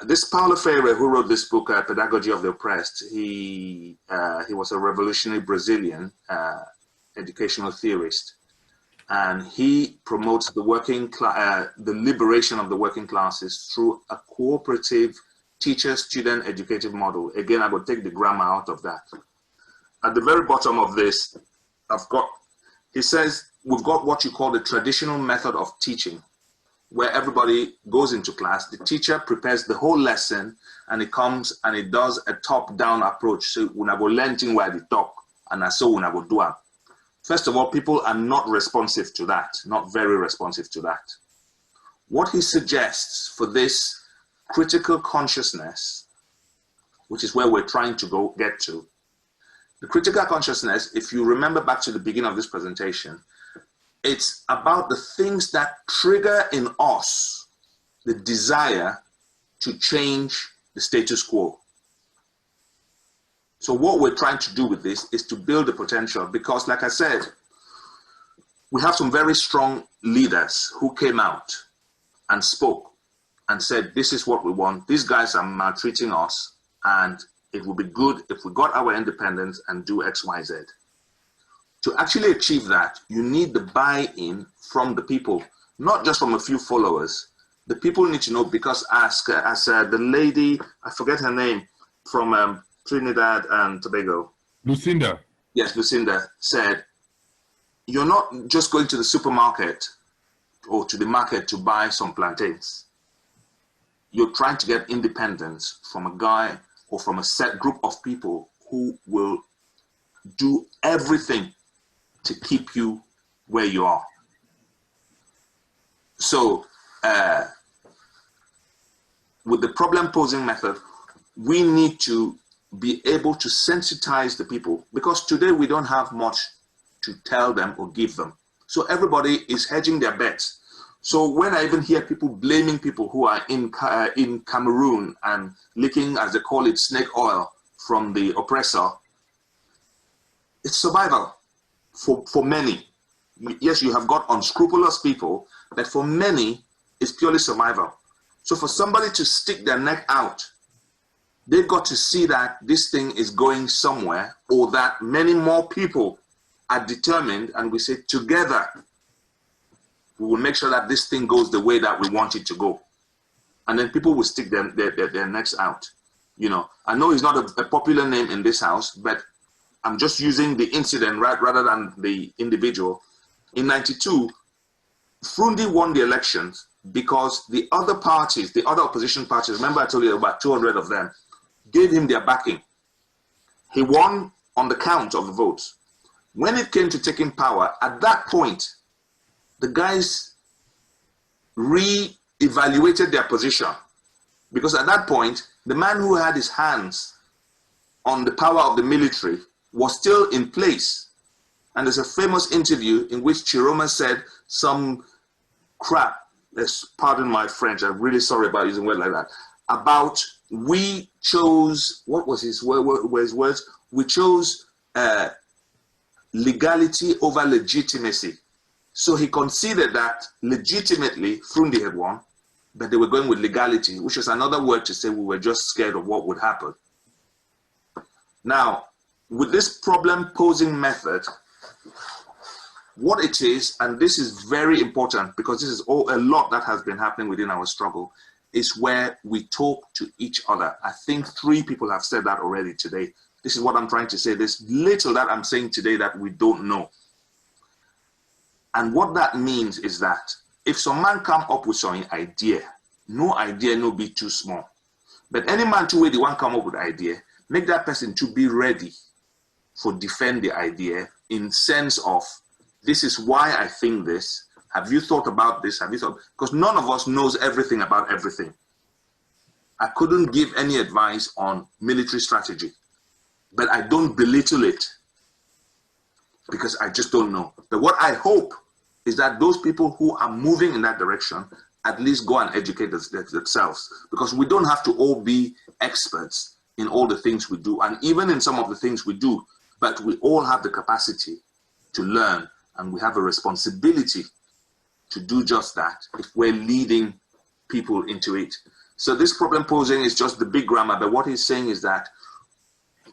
This Paulo Freire, who wrote this book, Pedagogy of the Oppressed, he was a revolutionary Brazilian educational theorist. And he promotes the the liberation of the working classes through a cooperative teacher-student educative model. Again, I will take the grammar out of that. At the very bottom of this, he says, we've got what you call the traditional method of teaching, where everybody goes into class, the teacher prepares the whole lesson, and it comes and it does a top-down approach. So we go learning where they talk, and so we go do it. First of all, people are not responsive to that, not very responsive to that. What he suggests for this critical consciousness, which is where we're trying to get to, the critical consciousness, if you remember back to the beginning of this presentation, it's about the things that trigger in us the desire to change the status quo. So what we're trying to do with this is to build the potential, because like I said, we have some very strong leaders who came out and spoke and said, this is what we want. These guys are maltreating us, and it would be good if we got our independence and do X, Y, Z. To actually achieve that, you need the buy-in from the people, not just from a few followers. The people need to know, because as the lady, I forget her name, from Trinidad and Tobago. Lucinda. Yes, Lucinda said, you're not just going to the supermarket or to the market to buy some plantains. You're trying to get independence from a guy or from a set group of people who will do everything to keep you where you are. So with the problem posing method, we need to be able to sensitize the people, because today we don't have much to tell them or give them. So everybody is hedging their bets. So when I even hear people blaming people who are in Cameroon and licking, as they call it, snake oil from the oppressor, it's survival for many. Yes, you have got unscrupulous people, but for many, it's purely survival. So for somebody to stick their neck out, they've got to see that this thing is going somewhere, or that many more people are determined, and we say together, we will make sure that this thing goes the way that we want it to go. And then people will stick their necks out. You know, I know it's not a popular name in this house, but I'm just using the incident rather than the individual. In '92, Frundi won the elections because the other parties, the other opposition parties, remember I told you about 200 of them, gave him their backing. He won on the count of the votes. When it came to taking power, at that point, the guys re-evaluated their position. Because at that point, the man who had his hands on the power of the military was still in place. And there's a famous interview in which Chiroma said some crap, pardon my French, I'm really sorry about using words like that, about we chose, what was his words? We chose legality over legitimacy. So he conceded that legitimately Frundi had won, but they were going with legality, which is another word to say we were just scared of what would happen. Now, with this problem posing method, what it is, and this is very important because this is a lot that has been happening within our struggle, is where we talk to each other. I think 3 people have said that already today. This is what I'm trying to say. There's little that I'm saying today that we don't know. And what that means is that if some man come up with some idea no be too small. But any man to where the one come up with idea, make that person to be ready for defend the idea in sense of, this is why I think this. Have you thought about this? Have you thought? Because none of us knows everything about everything. I couldn't give any advice on military strategy, but I don't belittle it because I just don't know. But what I hope is that those people who are moving in that direction at least go and educate themselves, because we don't have to all be experts in all the things we do, and even in some of the things we do, but we all have the capacity to learn, and we have a responsibility to do just that if we're leading people into it. So this problem posing is just the big grammar, but what he's saying is that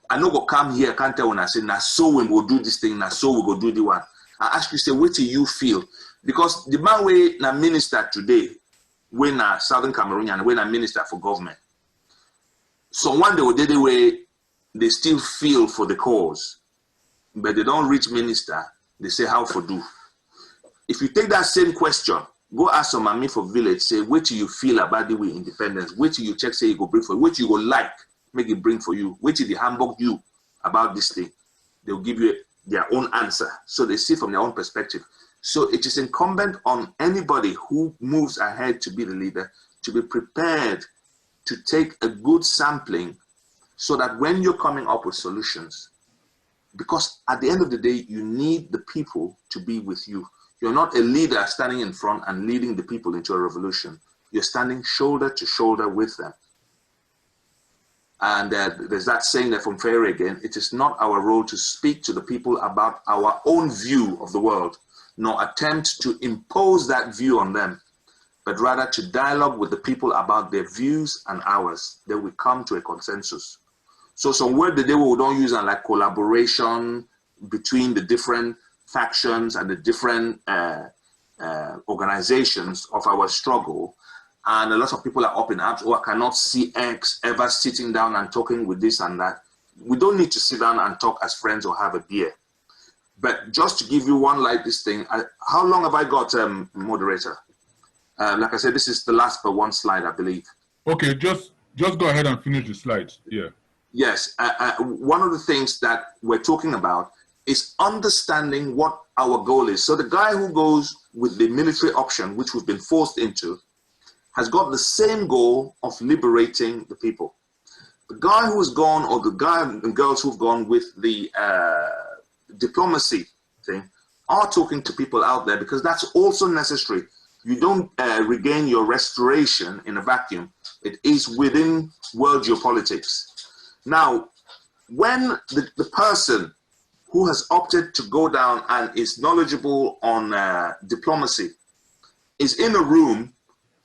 I no go come here, can't tell when I say, na so we will do this thing, na so we go do the one. I ask you, say, what do you feel? Because the man we na minister today, when na Southern Cameroonian, when na minister for government, so one day or the way they still feel for the cause, but they don't reach minister, they say how for do. If you take that same question, go ask some mommy for village, say, what do you feel about the way independence? What do you check, say you go bring for you? What you go like, make it bring for you? What did they hamburg you about this thing? They'll give you their own answer. So they see from their own perspective. So it is incumbent on anybody who moves ahead to be the leader to be prepared to take a good sampling so that when you're coming up with solutions, because at the end of the day, you need the people to be with you. You're not a leader standing in front and leading the people into a revolution. You're standing shoulder to shoulder with them. And there's that saying there from Ferry again, it is not our role to speak to the people about our own view of the world, nor attempt to impose that view on them, but rather to dialogue with the people about their views and ours. Then we come to a consensus. So some word that they will don't use like collaboration between the different factions and the different organizations of our struggle. And a lot of people are up in arms, I cannot see X ever sitting down and talking with this and that. We don't need to sit down and talk as friends or have a beer. But just to give you one like this thing, how long have I got, moderator? Like I said, this is the last but one slide, I believe. Okay, just go ahead and finish the slides. Yeah. Yes, one of the things that we're talking about is understanding what our goal is. So the guy who goes with the military option, which we've been forced into, has got the same goal of liberating the people. The guy who's gone, or the guy and girls who've gone with the diplomacy thing, are talking to people out there, because that's also necessary. You don't regain your restoration in a vacuum. It is within world geopolitics. Now, when the person who has opted to go down and is knowledgeable on diplomacy is in a room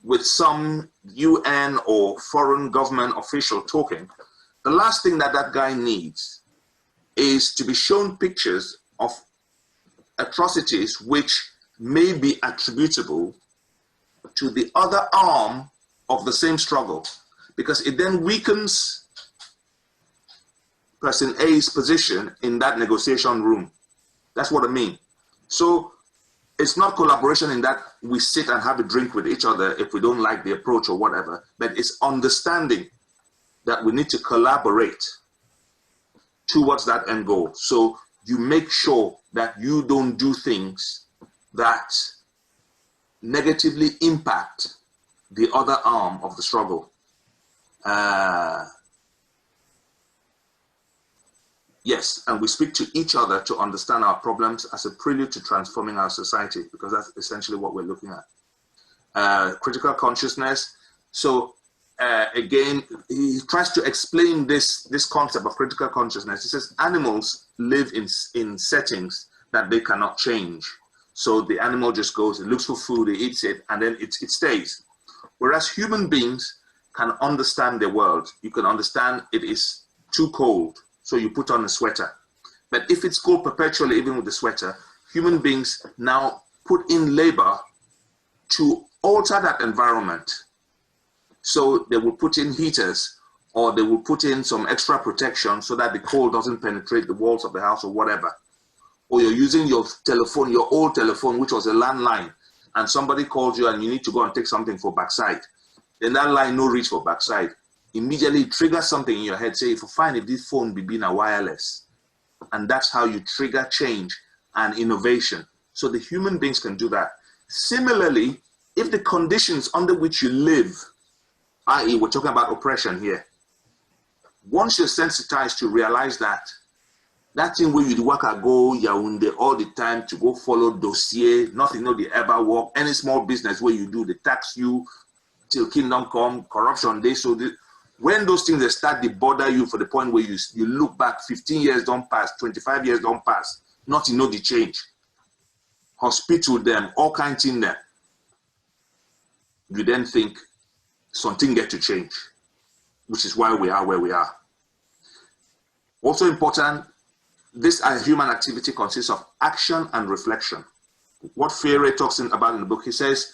with some UN or foreign government official talking, the last thing that that guy needs is to be shown pictures of atrocities which may be attributable to the other arm of the same struggle, because it then weakens person A's position in that negotiation room. That's what I mean. So it's not collaboration in that we sit and have a drink with each other if we don't like the approach or whatever, but it's understanding that we need to collaborate towards that end goal. So you make sure that you don't do things that negatively impact the other arm of the struggle. Yes, and we speak to each other to understand our problems as a prelude to transforming our society, because that's essentially what we're looking at. Critical consciousness. So again, he tries to explain this concept of critical consciousness. He says animals live in settings that they cannot change. So the animal just goes, it looks for food, it eats it, and then it stays. Whereas human beings can understand the world. You can understand it is too cold, so you put on a sweater. But if it's cold perpetually, even with the sweater, human beings now put in labor to alter that environment. So they will put in heaters, or they will put in some extra protection so that the cold doesn't penetrate the walls of the house or whatever. Or you're using your telephone, your old telephone, which was a landline, and somebody calls you and you need to go and take something for backside. Then that line no reach for backside. Immediately triggers something in your head, say, if you find if this phone be being a wireless. And that's how you trigger change and innovation. So the human beings can do that. Similarly, if the conditions under which you live, i.e. we're talking about oppression here, once you're sensitized to realize that thing where you work at go Yaoundé all the time to go follow dossier, nothing no they ever work, any small business where you do, they tax you till kingdom come, corruption day. So when those things they start, they bother you for the point where you look back, 15 years don't pass, 25 years don't pass, nothing no the change. Hospital them, all kinds in there. You then think something get to change, which is why we are where we are. Also important, this human activity consists of action and reflection. What Ferre talks about in the book, he says,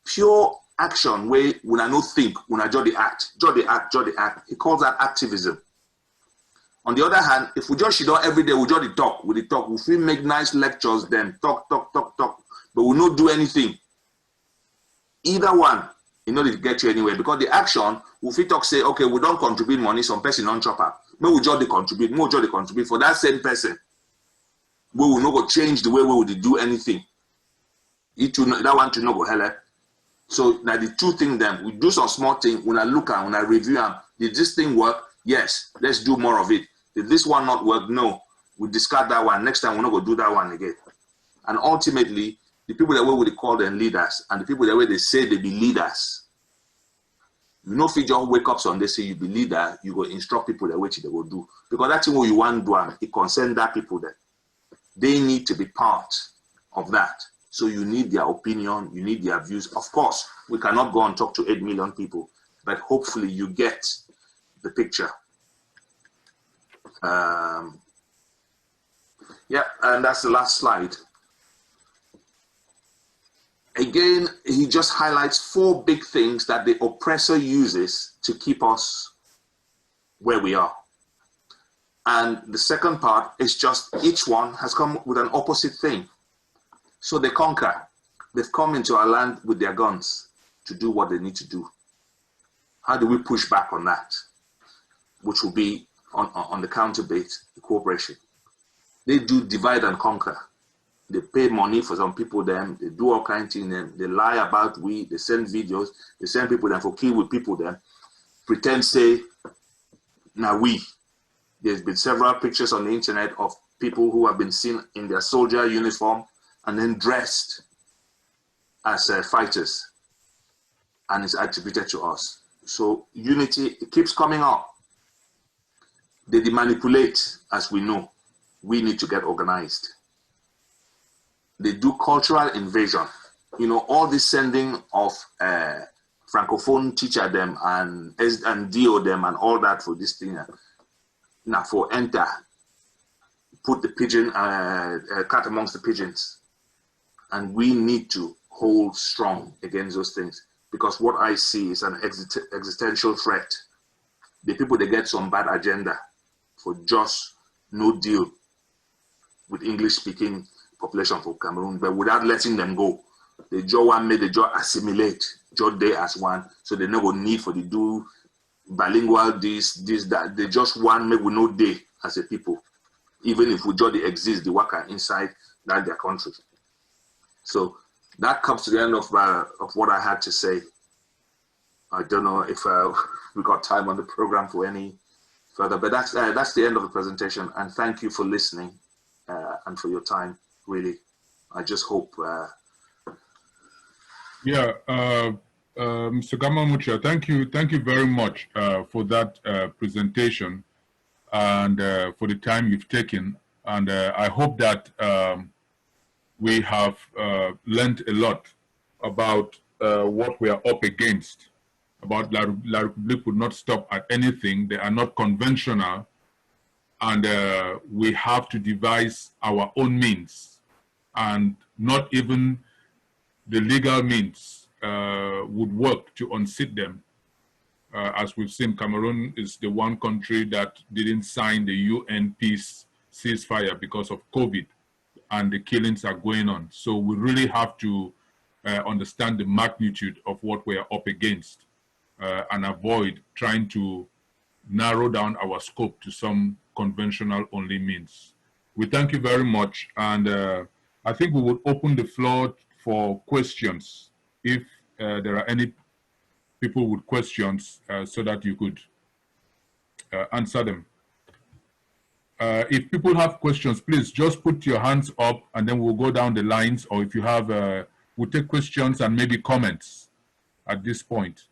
pure action where when I no think, when I just the act. He calls that activism. On the other hand, if we just sit down every day, we just the talk, we feel make nice lectures, then talk, but we not do anything. Either one, you know, they get you anywhere, because the action, if we talk, say, okay, we don't contribute money, some person on chopper. Maybe we just contribute for that same person. We will not go change the way we would do anything. That one to know go hell. So now the two things then, we do some small thing, when I look and when I review them, did this thing work? Yes, let's do more of it. Did this one not work? No. We discard that one. Next time we're not going to do that one again. And ultimately, the people that we call them leaders, and the people that way they say they be leaders, you know, if you just wake up Sunday, say you be leader, you go instruct people that which they will do. Because that's what you want to do, it concerns that people that they need to be part of that. So you need their opinion, you need their views. Of course, we cannot go and talk to 8 million people, but hopefully you get the picture. Yeah, and that's the last slide. Again, he just highlights 4 big things that the oppressor uses to keep us where we are. And the second part is just each one has come with an opposite thing. So they conquer. They've come into our land with their guns to do what they need to do. How do we push back on that? Which will be on the counterbait, the cooperation. They do divide and conquer. They pay money for some people, them, they do all kinds of things, they lie about we, they send videos, they send people them for kill with people them, pretend say, now we. There's been several pictures on the internet of people who have been seen in their soldier uniform and then dressed as fighters, and it's attributed to us. So unity, it keeps coming up. They manipulate, as we know. We need to get organized. They do cultural invasion. You know, all this sending of Francophone teacher them and DO them and all that for this thing. Now for enter, put the pigeon, cat amongst the pigeons. And we need to hold strong against those things, because what I see is an existential threat. The people, they get some bad agenda for just no deal with English-speaking population for Cameroon, but without letting them go. they just want make the just assimilate, just they as one, so they never need for the do bilingual this that. They just want make we know they as a people, even if we just exist the worker inside that their country. So that comes to the end of what I had to say. I don't know if we got time on the program for any further, but that's the end of the presentation. And thank you for listening and for your time. Really, I just hope. Yeah, Mr. Gamal Moutchia, thank you very much for that presentation and for the time you've taken. And I hope that we have learned a lot about what we are up against, about La Republique would not stop at anything. They are not conventional, and we have to devise our own means, and not even the legal means would work to unseat them. As we've seen, Cameroon is the one country that didn't sign the UN peace ceasefire because of COVID, and the killings are going on. So we really have to understand the magnitude of what we are up against and avoid trying to narrow down our scope to some conventional only means. We thank you very much, and I think we would open the floor for questions if there are any people with questions so that you could answer them. If people have questions, please just put your hands up and then we'll go down the lines, or if you have, we'll take questions and maybe comments at this point.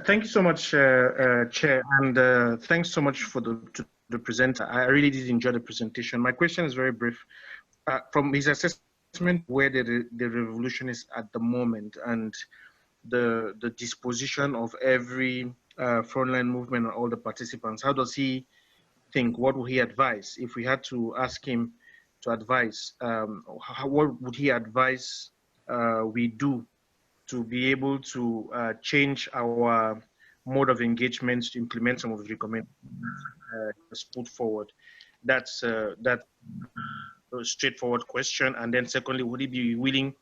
Thank you so much, Chair, and thanks so much for the presenter. I really did enjoy the presentation. My question is very brief. From his assessment, where the revolution is at the moment and the disposition of every frontline movement and all the participants, how does he think? What would he advise? If we had to ask him to advise, what would he advise we do to be able to change our mode of engagement to implement some of the recommendations put forward? That's a straightforward question. And then secondly, would he be willing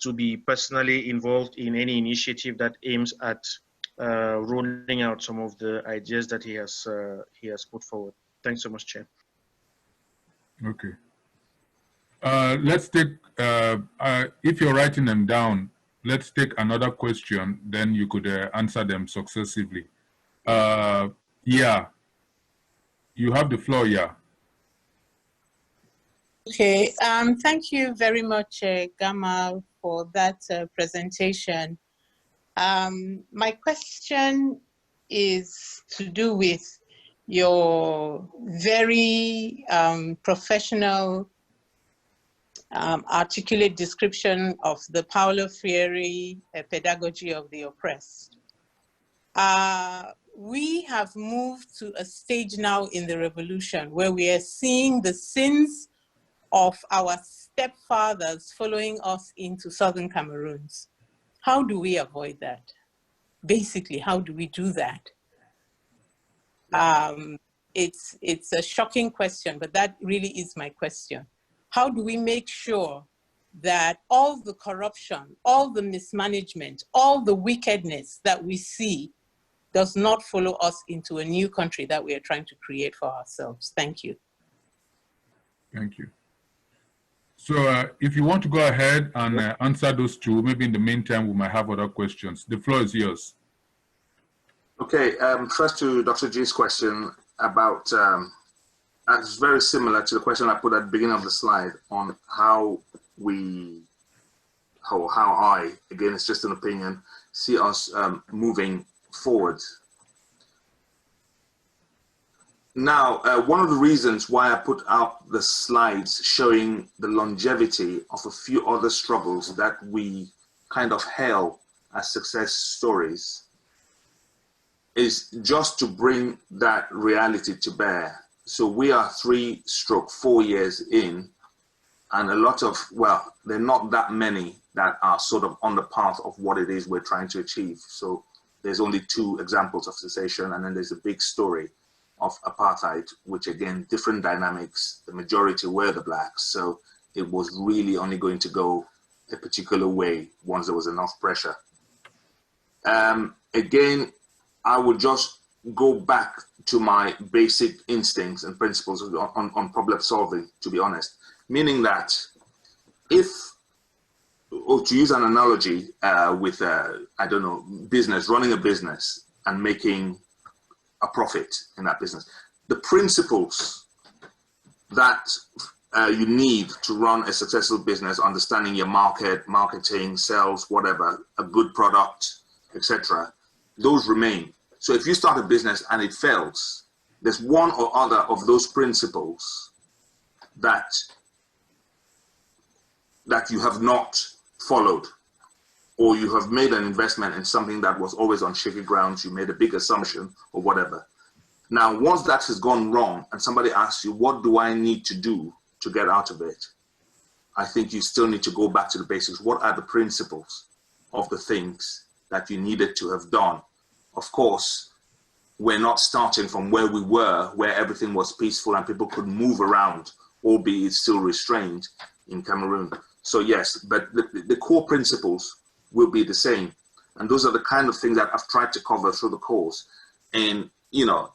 to be personally involved in any initiative that aims at rolling out some of the ideas that he has put forward? Thanks so much, Chair. Okay. Let's take, if you're writing them down, let's take another question, then you could answer them successively. Yeah, you have the floor, yeah. Okay, thank you very much, Gamal, for that presentation. My question is to do with your very professional, articulate description of the Paulo Freire pedagogy of the oppressed. We have moved to a stage now in the revolution where we are seeing the sins of our stepfathers following us into southern Cameroons. How do we avoid that? Basically, how do we do that? It's a shocking question, but that really is my question. How do we make sure that all the corruption, all the mismanagement, all the wickedness that we see does not follow us into a new country that we are trying to create for ourselves? Thank you. Thank you. So if you want to go ahead and answer those two, maybe in the meantime, we might have other questions. The floor is yours. Okay, first to Dr. G's question about, it's very similar to the question I put at the beginning of the slide on how I, again, it's just an opinion, see us moving forward. Now, one of the reasons why I put out the slides showing the longevity of a few other struggles that we kind of hail as success stories is just to bring that reality to bear. So we are 3-4 years in, and a lot of, well, there are not that many that are sort of on the path of what it is we're trying to achieve. So there's only 2 examples of cessation, and then there's a big story of apartheid, which again, different dynamics. The majority were the blacks. So it was really only going to go a particular way once there was enough pressure. Again, I would just go back to my basic instincts and principles on problem solving, to be honest. Meaning that if, or to use an analogy with, I don't know, business, running a business and making a profit in that business, the principles that you need to run a successful business, understanding your market, marketing, sales, whatever, a good product, etc., those remain. So if you start a business and it fails, there's one or other of those principles that you have not followed, or you have made an investment in something that was always on shaky grounds, you made a big assumption or whatever. Now, once that has gone wrong and somebody asks you, what do I need to do to get out of it? I think you still need to go back to the basics. What are the principles of the things that you needed to have done? Of course, we're not starting from where we were, where everything was peaceful and people could move around, albeit still restrained in Cameroon. So yes, but the core principles will be the same. And those are the kind of things that I've tried to cover through the course. And, you know,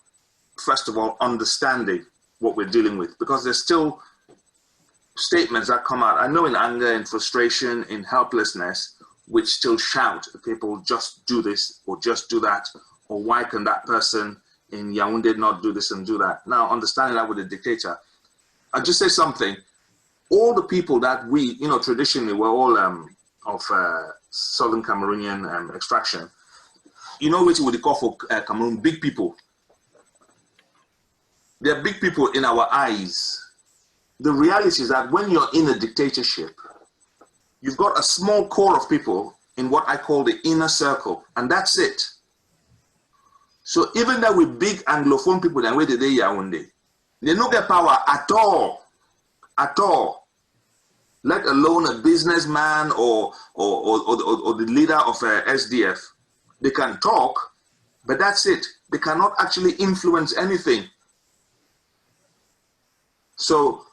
first of all, understanding what we're dealing with, because there's still statements that come out, I know, in anger, in frustration, in helplessness, which still shout at people, just do this or just do that, or why can that person in Yaoundé not do this and do that? Now, understanding that with a dictator, I'll just say something. All the people that we, you know, traditionally were all of Southern Cameroonian extraction, you know what we call for Cameroon, big people. They're big people in our eyes. The reality is that when you're in a dictatorship, you've got a small core of people in what I call the inner circle, and that's it. So even though we're big Anglophone people, and where did they Yaoundé, they don't get power at all, let alone a businessman or the leader of SDF. They can talk, but that's it. They cannot actually influence anything. So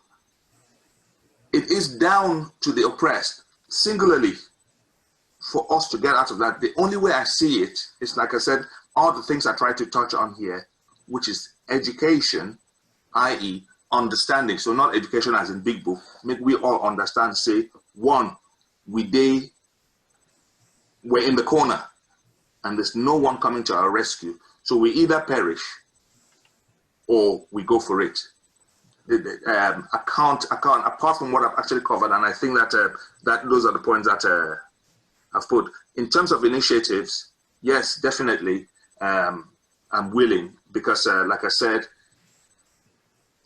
it is down to the oppressed, singularly, for us to get out of that. The only way I see it is, like I said, all the things I try to touch on here, which is education, i.e. understanding. So not education as in big book, make we all understand, say, one, we're in the corner and there's no one coming to our rescue. So we either perish or we go for it. I can't, apart from what I've actually covered, and I think that those are the points that I've put. In terms of initiatives, yes, definitely, I'm willing, because like I said,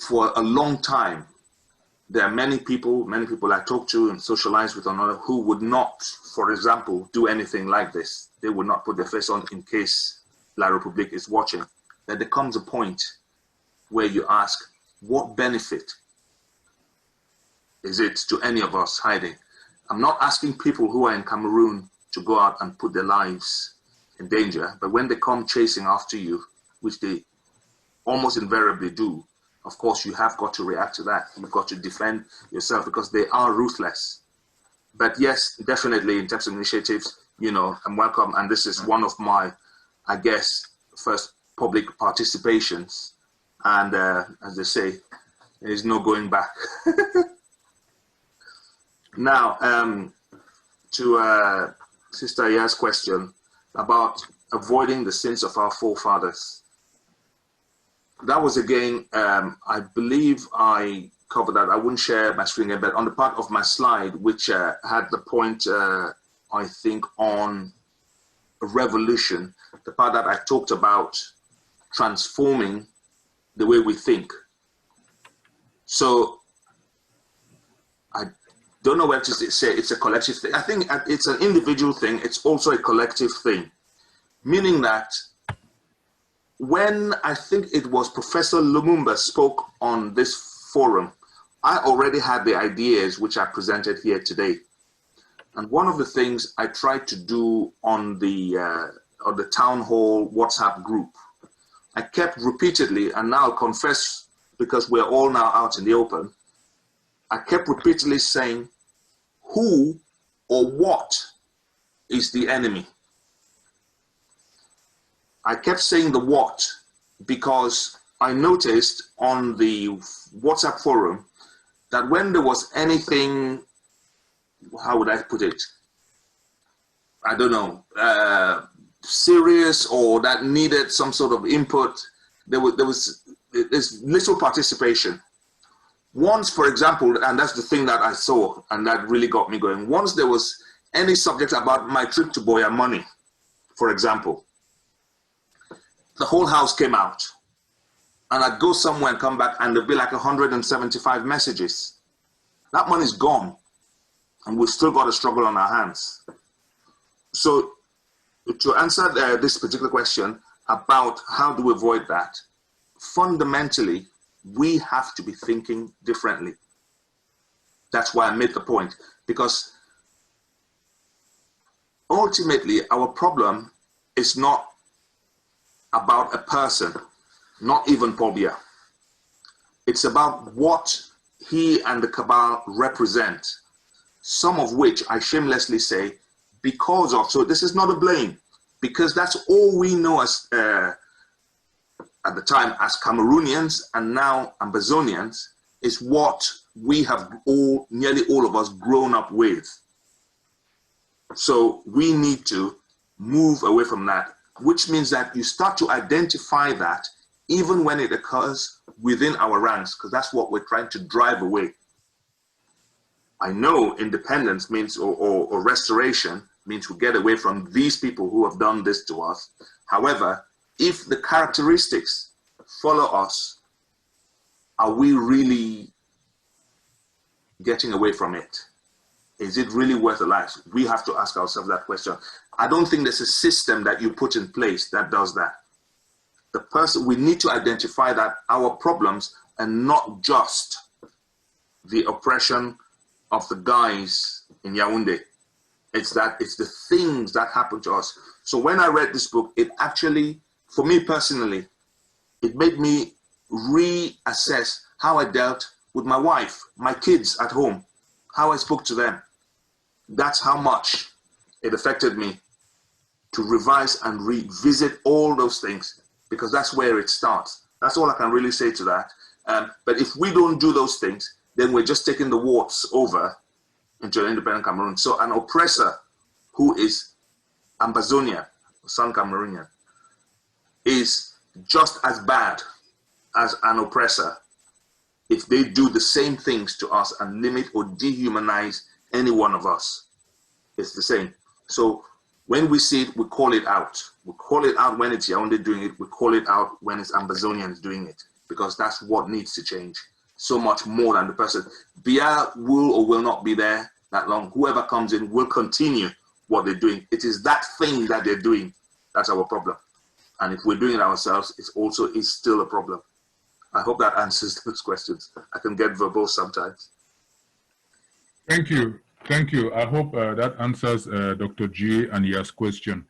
for a long time, there are many people I talk to and socialize with another who would not, for example, do anything like this. They would not put their face on in case La République is watching. Then there comes a point where you ask, what benefit is it to any of us hiding? I'm not asking people who are in Cameroon to go out and put their lives in danger, but when they come chasing after you, which they almost invariably do, of course, you have got to react to that. You've got to defend yourself because they are ruthless. But yes, definitely in terms of initiatives, you know, I'm welcome. And this is one of my, I guess, first public participations. And as they say, there is no going back. Now, to Sister Ya's question about avoiding the sins of our forefathers. That was, again, I believe I covered that. I wouldn't share my screen again, but on the part of my slide, which had the point, I think, on revolution, the part that I talked about transforming the way we think. So I don't know where to say it's a collective thing. I think it's an individual thing. It's also a collective thing, meaning that when I think it was Professor Lumumba spoke on this forum, I already had the ideas which I presented here today. And one of the things I tried to do on the town hall WhatsApp group, I kept repeatedly, and now I'll confess, because we're all now out in the open, I kept repeatedly saying, who or what is the enemy? I kept saying the what because I noticed on the WhatsApp forum that when there was anything, how would I put it? I don't know, serious or that needed some sort of input, there's little participation. Once, for example, and that's the thing that I saw and that really got me going, once there was any subject about my trip to Boya money, for example, the whole house came out. And I'd go somewhere and come back and there'd be like 175 messages. That money's gone. And we've still got a struggle on our hands. So to answer this particular question about how do we avoid that, fundamentally, we have to be thinking differently. That's why I made the point. Because ultimately, our problem is not about a person, not even Paul Biya. It's about what he and the cabal represent, some of which I shamelessly say because of, so this is not a blame, because that's all we know as, at the time as Cameroonians and now Ambazonians, is what we have all, nearly all of us, grown up with. So we need to move away from that, which means that you start to identify that even when it occurs within our ranks, because that's what we're trying to drive away. I know independence means, or restoration means we get away from these people who have done this to us. However, if the characteristics follow us, are we really getting away from it? Is it really worth the life? We have to ask ourselves that question. I don't think there's a system that you put in place that does that. The person, we need to identify that our problems are not just the oppression of the guys in Yaoundé. It's the things that happen to us. So when I read this book, it actually, for me personally, it made me reassess how I dealt with my wife, my kids at home, how I spoke to them. That's how much it affected me to revise and revisit all those things, because that's where it starts. That's all I can really say to that. But if we don't do those things, then we're just taking the warts over into an independent Cameroon. So an oppressor who is Ambazonia, San Cameroonian, is just as bad as an oppressor if they do the same things to us and limit or dehumanize any one of us. It's the same. So when we see it, we call it out. We call it out when it's Yaoundé doing it. We call it out when it's Ambazonians doing it, because that's what needs to change. So much more than the person. Biya will or will not be there that long. Whoever comes in will continue what they're doing. It is that thing that they're doing that's our problem. And if we're doing it ourselves, it's still a problem. I hope that answers those questions. I can get verbose sometimes. Thank you. Thank you. I hope that answers Dr. G and Ya's question.